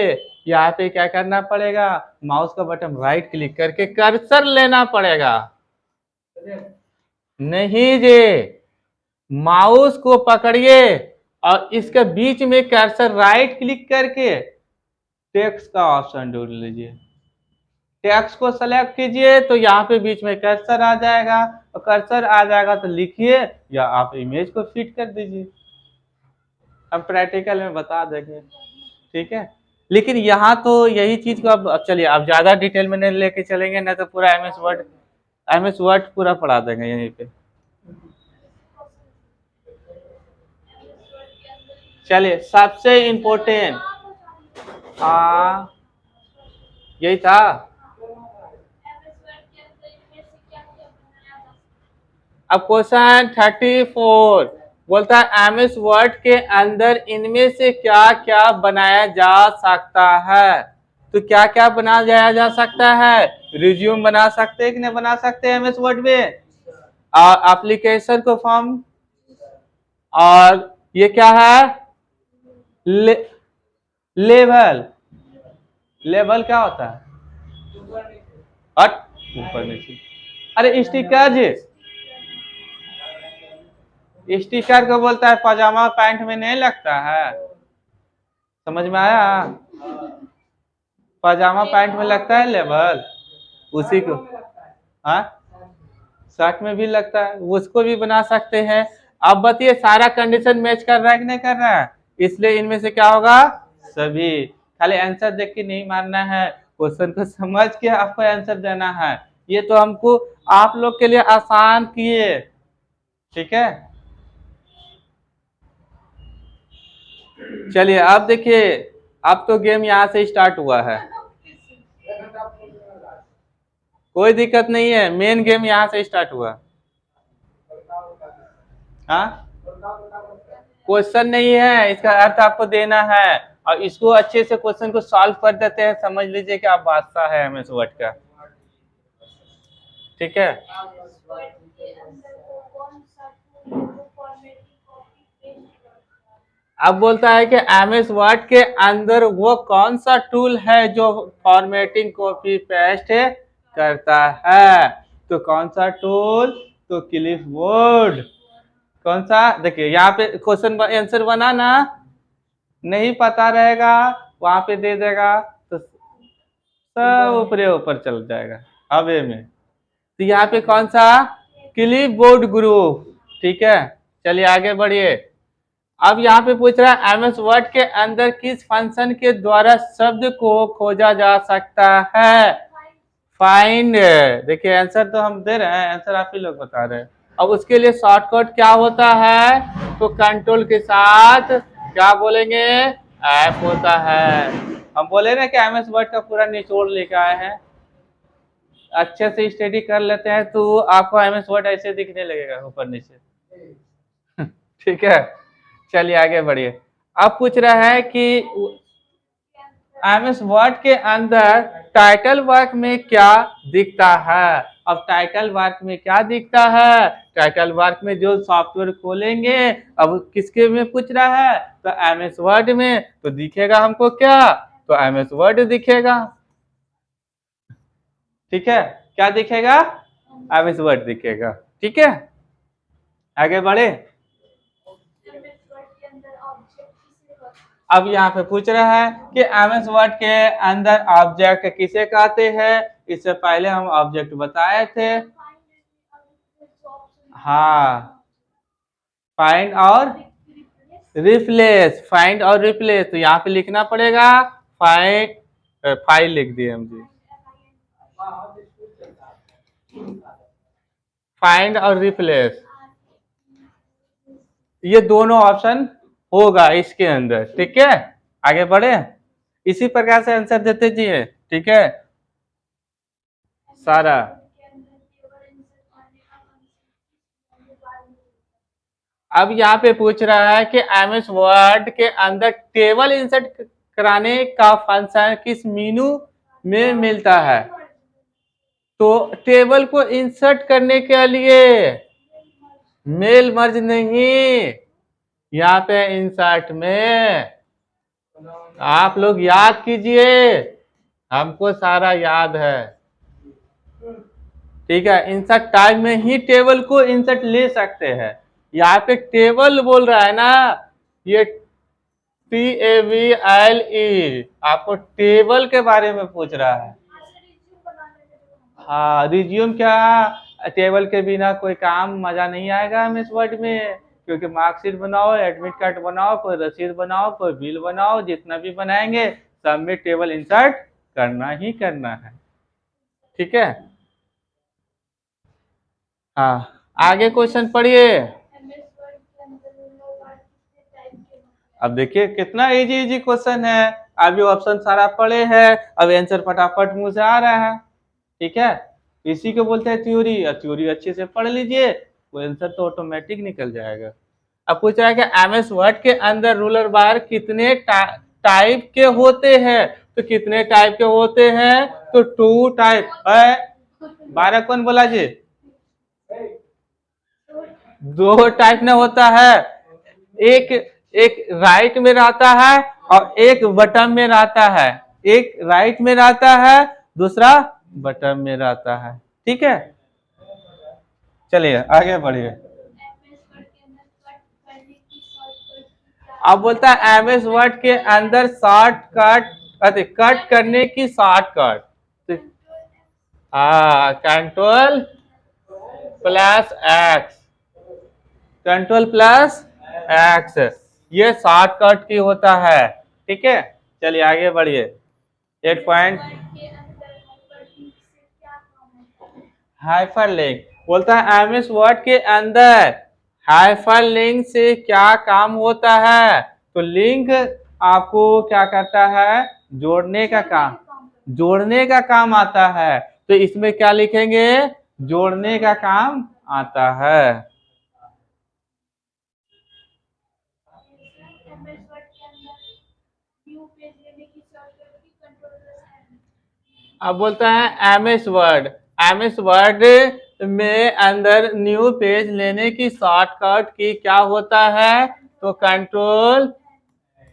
यहाँ पे क्या करना पड़ेगा, माउस का बटन राइट क्लिक करके कर्सर लेना पड़ेगा। नहीं जी, माउस को पकड़िए और इसके बीच में कर्सर राइट क्लिक करके टेक्स्ट का ऑप्शन ढूंढ लीजिए। टेक्स्ट को सेलेक्ट कीजिए तो यहाँ पे बीच में कर्सर आ जाएगा, और कर्सर आ जाएगा तो लिखिए या आप इमेज को फिट कर दीजिए। हम प्रैक्टिकल में बता देंगे। ठीक है। लेकिन यहाँ तो यही चीज को अब चलिए अब ज्यादा डिटेल में नहीं लेके चलेंगे, ना तो पूरा एमएस वर्ड पूरा पढ़ा देंगे यहीं पे। चलिए सबसे इम्पोर्टेंट यही था। अब क्वेश्चन 34 बोलता है एमएस वर्ड के अंदर इनमें से क्या क्या बनाया जा सकता है। तो क्या क्या बनाया जा सकता है, रिज्यूम बना सकते हैं कि नहीं बना सकते हैं एमएस वर्ड में, एप्लीकेशन को फॉर्म, और ये क्या है लेवल। लेवल क्या होता है, हट ऊपर नीचे। अरे स्टिकर जी, स्टिकर को बोलता है पजामा पैंट में नहीं लगता है, समझ में आया। पजामा पैंट में लगता है लेबल, उसी को। हाँ शर्ट में भी लगता है, उसको भी बना सकते हैं। अब बताइए सारा कंडीशन मैच कर रहा है कि नहीं कर रहा है, इसलिए इनमें से क्या होगा, सभी। खाली आंसर देख के नहीं मारना है, क्वेश्चन को समझ के आपको आंसर देना है। ये तो हमको आप लोग के लिए आसान किए। ठीक है। चलिए अब देखिए, अब तो गेम यहाँ से स्टार्ट हुआ है, कोई दिक्कत नहीं है, मेन गेम यहाँ से स्टार्ट हुआ। हाँ क्वेश्चन नहीं है, इसका अर्थ आपको देना है, और इसको अच्छे से क्वेश्चन को सॉल्व कर देते हैं, समझ लीजिए कि आप बादशाह है एमएस वर्ड का। ठीक है। अब बोलता है कि एमएस वर्ड के अंदर वो कौन सा टूल है जो फॉर्मेटिंग कॉपी पेस्ट करता है। तो कौन सा टूल, तो क्लिप बोर्ड। कौन सा, देखिए यहाँ पे क्वेश्चन आंसर बना ना, नहीं पता रहेगा वहां पे दे देगा तो सब ऊपरे ऊपर चल जाएगा हवे में। तो यहाँ पे कौन सा, क्लिपबोर्ड ग्रुप। ठीक है, चलिए आगे बढ़िए। अब यहाँ पे पूछ रहा है एमएस वर्ड के अंदर किस फंक्शन के द्वारा शब्द को खोजा जा सकता है। फाइंड। देखिए आंसर तो हम दे रहे हैं, आंसर आप ही लोग बता रहे हैं। अब उसके लिए शॉर्टकट क्या होता है, तो कंट्रोल के साथ क्या बोलेंगे, एफ होता है। हम बोले ना कि एमएस वर्ड का पूरा निचोड़ लेके आए हैं, अच्छे से स्टडी कर लेते हैं तो आपको एमएस वर्ड ऐसे दिखने लगेगा ऊपर नीचे। ठीक है, चलिए आगे बढ़िए। अब पूछ रहा है कि एमएस वर्ड के अंदर टाइटल वर्क में क्या दिखता है। अब टाइटल वर्क में क्या दिखता है, टाइटल वर्क में जो सॉफ्टवेयर खोलेंगे, अब किसके में पूछ रहा है, तो एमएस वर्ड में, तो दिखेगा हमको क्या, तो एमएस वर्ड दिखेगा। ठीक है, क्या दिखेगा, एमएस वर्ड दिखेगा। ठीक है, आगे बढ़े। अब यहाँ पे पूछ रहा है कि एमएस वर्ड के अंदर ऑब्जेक्ट किसे कहते हैं। इससे पहले हम ऑब्जेक्ट बताए थे। हाँ, फाइंड और रिप्लेस, फाइंड और रिप्लेस, तो यहाँ पे लिखना पड़ेगा फाइंड, फाइल लिख दिए हम जी, फाइंड और रिप्लेस, ये दोनों ऑप्शन होगा इसके अंदर। ठीक है, आगे बढ़े, इसी प्रकार से आंसर देते जाइए। ठीक है, सारा। अब यहाँ पे पूछ रहा है कि एमएस वर्ड के अंदर टेबल इंसर्ट कराने का फंक्शन किस मेनू में मिलता है। तो टेबल को इंसर्ट करने के लिए मेल मर्ज नहीं, यहाँ पे इंसर्ट में आप लोग याद कीजिए, हमको सारा याद है। ठीक है, इंसर्ट टाइप में ही टेबल को इंसर्ट ले सकते हैं। यहाँ पे टेबल बोल रहा है ना, ये TABLE, आपको टेबल के बारे में पूछ रहा है। हाँ, रिज्यूम क्या, टेबल के बिना कोई काम मजा नहीं आएगा हमें इस वर्ड में, क्योंकि मार्कशीट बनाओ, एडमिट कार्ड बनाओ, कोई रसीद बनाओ, कोई बिल बनाओ, जितना भी बनाएंगे सब में टेबल इंसर्ट करना ही करना है। ठीक है, हाँ आगे क्वेश्चन पढ़िए। अब देखिए कितना इजी इजी क्वेश्चन है, अभी ऑप्शन सारा पढ़े हैं, अब आंसर फटाफट मुंह से आ रहा है। ठीक है, इसी को बोलते हैं थ्योरी, और थ्योरी अच्छे से पढ़ लीजिए तो आंसर तो ऑटोमेटिक निकल जाएगा। अब पूछ रहा है कि एमएस वर्ड के अंदर रूलर बार कितने टाइप के होते हैं, तो कितने टाइप के होते हैं, तो 2 टाइप है। 12 कौन बोला जी, 2 टाइप में होता है, एक एक राइट में रहता है और एक बटन में रहता है, एक राइट में रहता है, दूसरा बटन में रहता है। ठीक है, चलिए आगे बढ़िए। अब बोलता है एमएस वर्ड के अंदर शॉर्टकट, अरे कट करने की शॉर्टकट, हाँ control plus x, control plus x, ये शॉर्टकट की होता है। ठीक है, चलिए आगे बढ़िए। 8 पॉइंट, हाइपरलिंक, बोलता है एमएस वर्ड के अंदर हाइपरलिंक से क्या काम होता है, तो लिंक आपको क्या करता है, जोड़ने का काम, जोड़ने का काम आता है, तो इसमें क्या लिखेंगे, जोड़ने का काम आता है। अब बोलता है एमएस वर्ड, एमएस वर्ड में अंदर न्यू पेज लेने की शॉर्टकट की क्या होता है, तो कंट्रोल,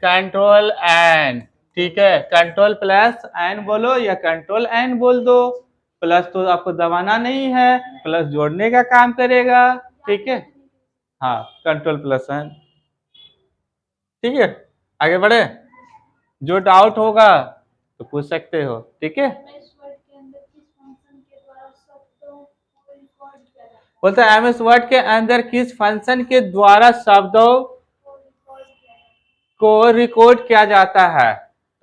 कंट्रोल एन। ठीक है, कंट्रोल प्लस एन बोलो या कंट्रोल एन बोल दो, प्लस तो आपको दबाना नहीं है, प्लस जोड़ने का काम करेगा। ठीक है, हाँ कंट्रोल प्लस एन। ठीक है, आगे बढ़े, जो डाउट होगा तो पूछ सकते हो, ठीक है। बोलते हैं एमएस वर्ड के अंदर किस फंक्शन के द्वारा शब्दों को रिकॉर्ड किया जाता है।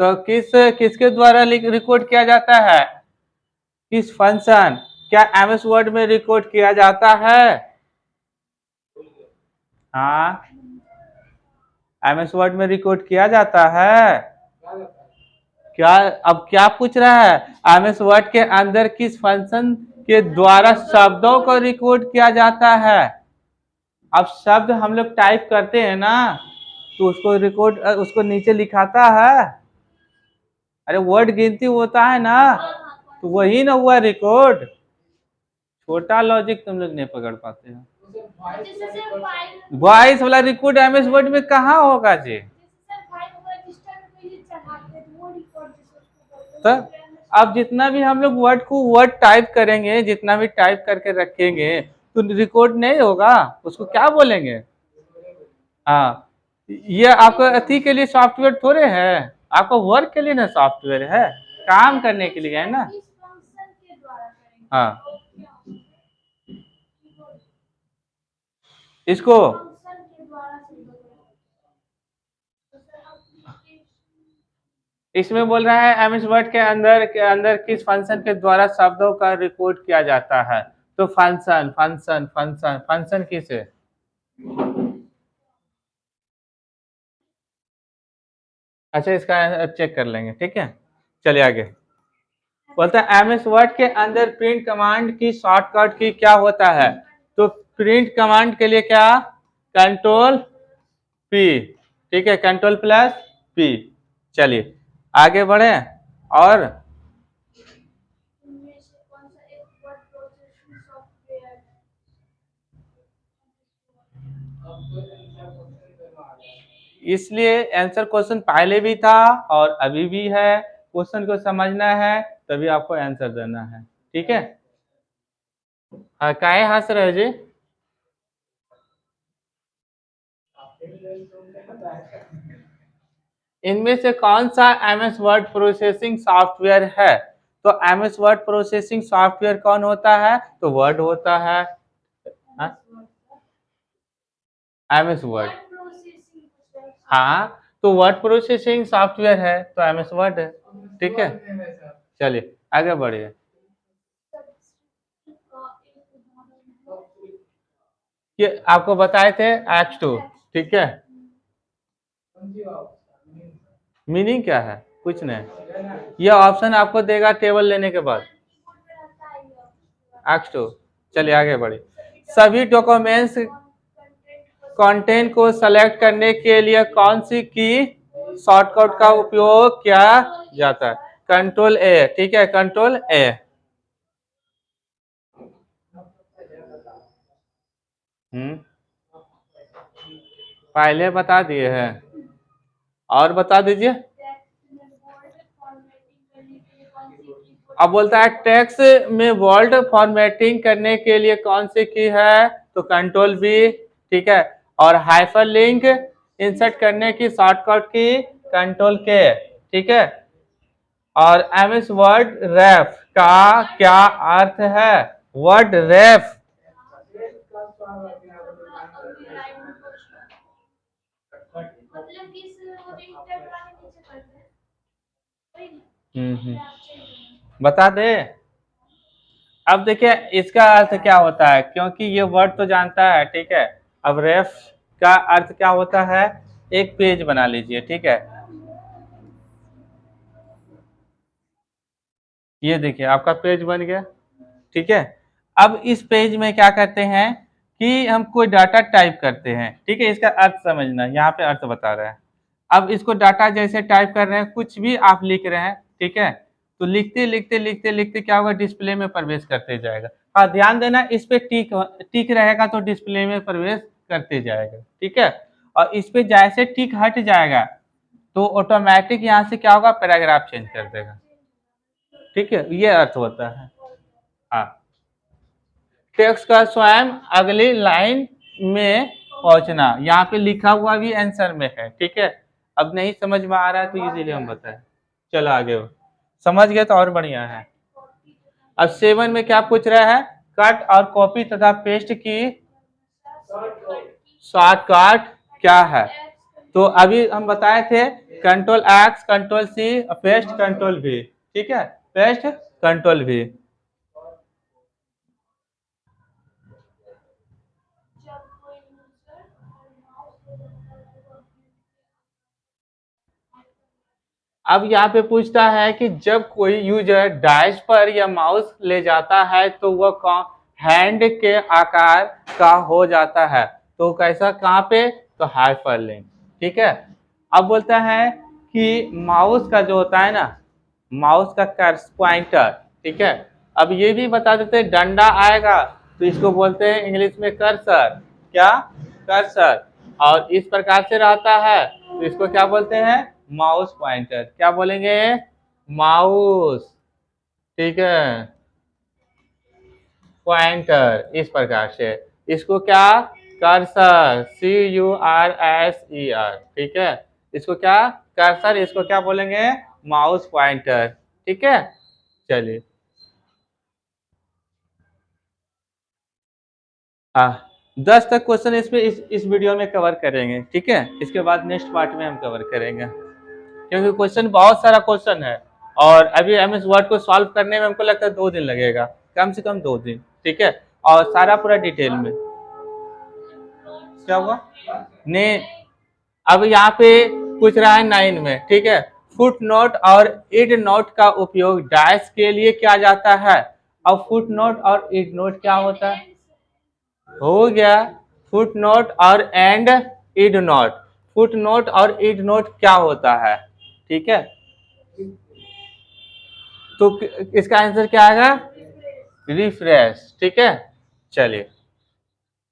तो किसके द्वारा रिकॉर्ड किया जाता है, किस फंक्शन, क्या एमएस वर्ड में रिकॉर्ड किया जाता है। हाँ, एमएस वर्ड में रिकॉर्ड किया जाता है। क्या, अब क्या पूछ रहा है, एमएस वर्ड के अंदर किस फंक्शन के द्वारा शब्दों को रिकॉर्ड किया जाता है। अब शब्द हम लोग टाइप करते हैं ना, तो उसको रिकॉर्ड, उसको नीचे लिखाता है। अरे वर्ड गिनती होता है ना, तो वही ना हुआ रिकॉर्ड। छोटा लॉजिक तुम लोग नहीं पकड़ पाते हो। वॉइस वाला रिकॉर्ड एमएस वर्ड में कहाँ होगा जी। तो अब जितना भी हम लोग वर्ड को वर्ड टाइप करेंगे, जितना भी टाइप करके रखेंगे, तो रिकॉर्ड नहीं होगा, उसको क्या बोलेंगे। हाँ, ये आपको अति के लिए सॉफ्टवेयर थोड़े है, आपको वर्क के लिए ना सॉफ्टवेयर है, काम करने के लिए है ना। हाँ, इसको इसमें बोल रहा है एमएस वर्ड के अंदर किस फंक्शन के द्वारा शब्दों का रिकॉर्ड किया जाता है। तो फंक्शन फंक्शन फंक्शन फंक्शन किस है। अच्छा, इसका चेक कर लेंगे, ठीक है। चलिए आगे। बोलता है एमएस वर्ड के अंदर प्रिंट कमांड की शॉर्टकट की क्या होता है। तो प्रिंट कमांड के लिए क्या, कंट्रोल पी, ठीक है, कंट्रोल प्लस पी। चलिए आगे बढ़े। और इसलिए आंसर क्वेश्चन पहले भी था और अभी भी है, क्वेश्चन को समझना है तभी आपको आंसर देना है, ठीक है। हाँ, काहे हंस रहे जी। इनमें से कौन सा एमएस वर्ड प्रोसेसिंग सॉफ्टवेयर है। तो एमएस वर्ड प्रोसेसिंग सॉफ्टवेयर कौन होता है, तो वर्ड होता है। एमएस वर्ड, हाँ, तो वर्ड प्रोसेसिंग सॉफ्टवेयर है तो एमएस वर्ड है, ठीक है। चलिए आगे बढ़िए। ये आपको बताए थे X2, ठीक है। मीनिंग क्या है, कुछ नहीं, ये ऑप्शन आपको देगा टेबल लेने के बाद। X2, चलिए आगे बढ़िए। सभी डॉक्यूमेंट्स कंटेंट को सेलेक्ट करने के लिए कौन सी की शॉर्टकट का उपयोग किया जाता है। कंट्रोल ए, ठीक है, कंट्रोल ए। पहले बता दिए हैं, और बता दीजिए। अब बोलता है टेक्स्ट में वर्ड फॉर्मेटिंग करने के लिए कौन सी की है, तो कंट्रोल बी, ठीक है। और हाइपरलिंक इंसर्ट करने की शॉर्टकट की कंट्रोल के, ठीक है। और एमएस वर्ड रेफ का क्या अर्थ है, वर्ड रेफ। बता दे। अब देखिए इसका अर्थ क्या होता है, क्योंकि ये वर्ड तो जानता है, ठीक है। अब रेफ का अर्थ क्या होता है, एक पेज बना लीजिए, ठीक है। ये देखिए आपका पेज बन गया, ठीक है। अब इस पेज में क्या करते हैं कि हम कोई डाटा टाइप करते हैं, ठीक है। इसका अर्थ समझना, यहाँ पे अर्थ बता रहा है। अब इसको डाटा जैसे टाइप कर रहे हैं, कुछ भी आप लिख रहे हैं, ठीक है। तो लिखते लिखते लिखते लिखते क्या होगा, डिस्प्ले में प्रवेश करते जाएगा। हाँ, ध्यान देना, इस पे टिक टिक रहेगा तो डिस्प्ले में प्रवेश करते जाएगा, ठीक है। और इस पे जैसे टिक हट जाएगा तो ऑटोमेटिक यहाँ से क्या होगा, पैराग्राफ चेंज कर देगा, ठीक है। ये अर्थ होता है। हाँ, टेक्स्ट का स्वयं अगली लाइन में पहुंचना, यहाँ पे लिखा हुआ भी आंसर में है, ठीक है। अब नहीं समझ में आ रहा है तो इजीली हम बताएं। चलो आगे हो। समझ गए तो और बढ़िया है। अब 7 में क्या पूछ रहा है, कट और कॉपी तथा पेस्ट की शॉर्टकट क्या है। तो अभी हम बताए थे control X, control C, paste, control V. ठीक है, पेस्ट, कंट्रोल वी। अब यहाँ पे पूछता है कि जब कोई यूजर डैश पर या माउस ले जाता है तो वह हैंड के आकार का हो जाता है, तो कैसा, कहाँ पे, तो हाइपरलिंक। ठीक है, अब बोलता है कि माउस का जो होता है ना, माउस का कर्स पॉइंटर, ठीक है, अब ये भी बता देते हैं डंडा आएगा तो इसको बोलते हैं इंग्लिश में कर्सर। क्या, कर्सर। और इस प्रकार से रहता है तो इसको क्या बोलते हैं, माउस पॉइंटर। क्या बोलेंगे, माउस, ठीक है, पॉइंटर। इस प्रकार से इसको क्या, कर्सर, CURSER। ठीक है, इसको क्या, कर्सर, इसको क्या बोलेंगे, माउस पॉइंटर। ठीक है, चलिए। हाँ, 10 तक क्वेश्चन इसमें इस वीडियो में कवर करेंगे। ठीक है, इसके बाद नेक्स्ट पार्ट में हम कवर करेंगे, क्योंकि क्वेश्चन बहुत सारा क्वेश्चन है और अभी MS वर्ड को सॉल्व करने में हमको लगता है 2 दिन लगेगा, कम से कम 2 दिन। ठीक है, और सारा पूरा डिटेल में। क्या हुआ ने, अब यहाँ पे पूछ रहा है 9 में। ठीक है, फुट नोट और इड नोट का उपयोग डैश के लिए किया जाता है। अब फुट नोट और इड नोट क्या होता है, हो गया, फुट नोट और and end note. Foot note और इड नोट क्या होता है, ठीक है, तो इसका आंसर क्या आएगा, रिफ्रेश। ठीक है, चलिए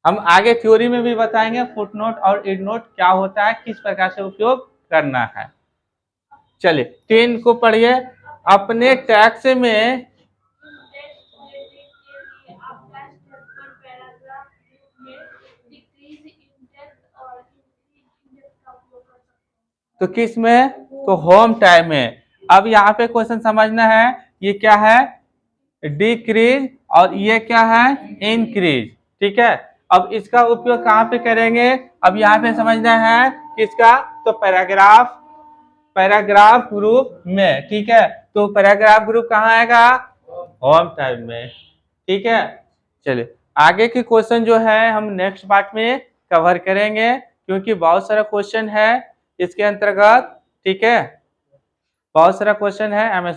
हम आगे थ्योरी में भी बताएंगे फुट नोट और इड नोट क्या होता है, किस प्रकार से उपयोग करना है। चलिए 10 को पढ़िए। अपने टैक्स में तो किस में, तो होम टाइम में। अब यहाँ पे क्वेश्चन समझना है, ये क्या है, डिक्रीज, और ये क्या है, इंक्रीज। ठीक है, अब इसका उपयोग कहाँ पे करेंगे, अब यहाँ पे समझना है किसका, तो पैराग्राफ, पैराग्राफ ग्रुप में। ठीक है, तो पैराग्राफ ग्रुप कहाँ आएगा, होम टाइम में। ठीक है, चलिए आगे के क्वेश्चन जो है हम नेक्स्ट पार्ट में कवर करेंगे, क्योंकि बहुत सारा क्वेश्चन है इसके अंतर्गत। ठीक है, बहुत सारा क्वेश्चन है MS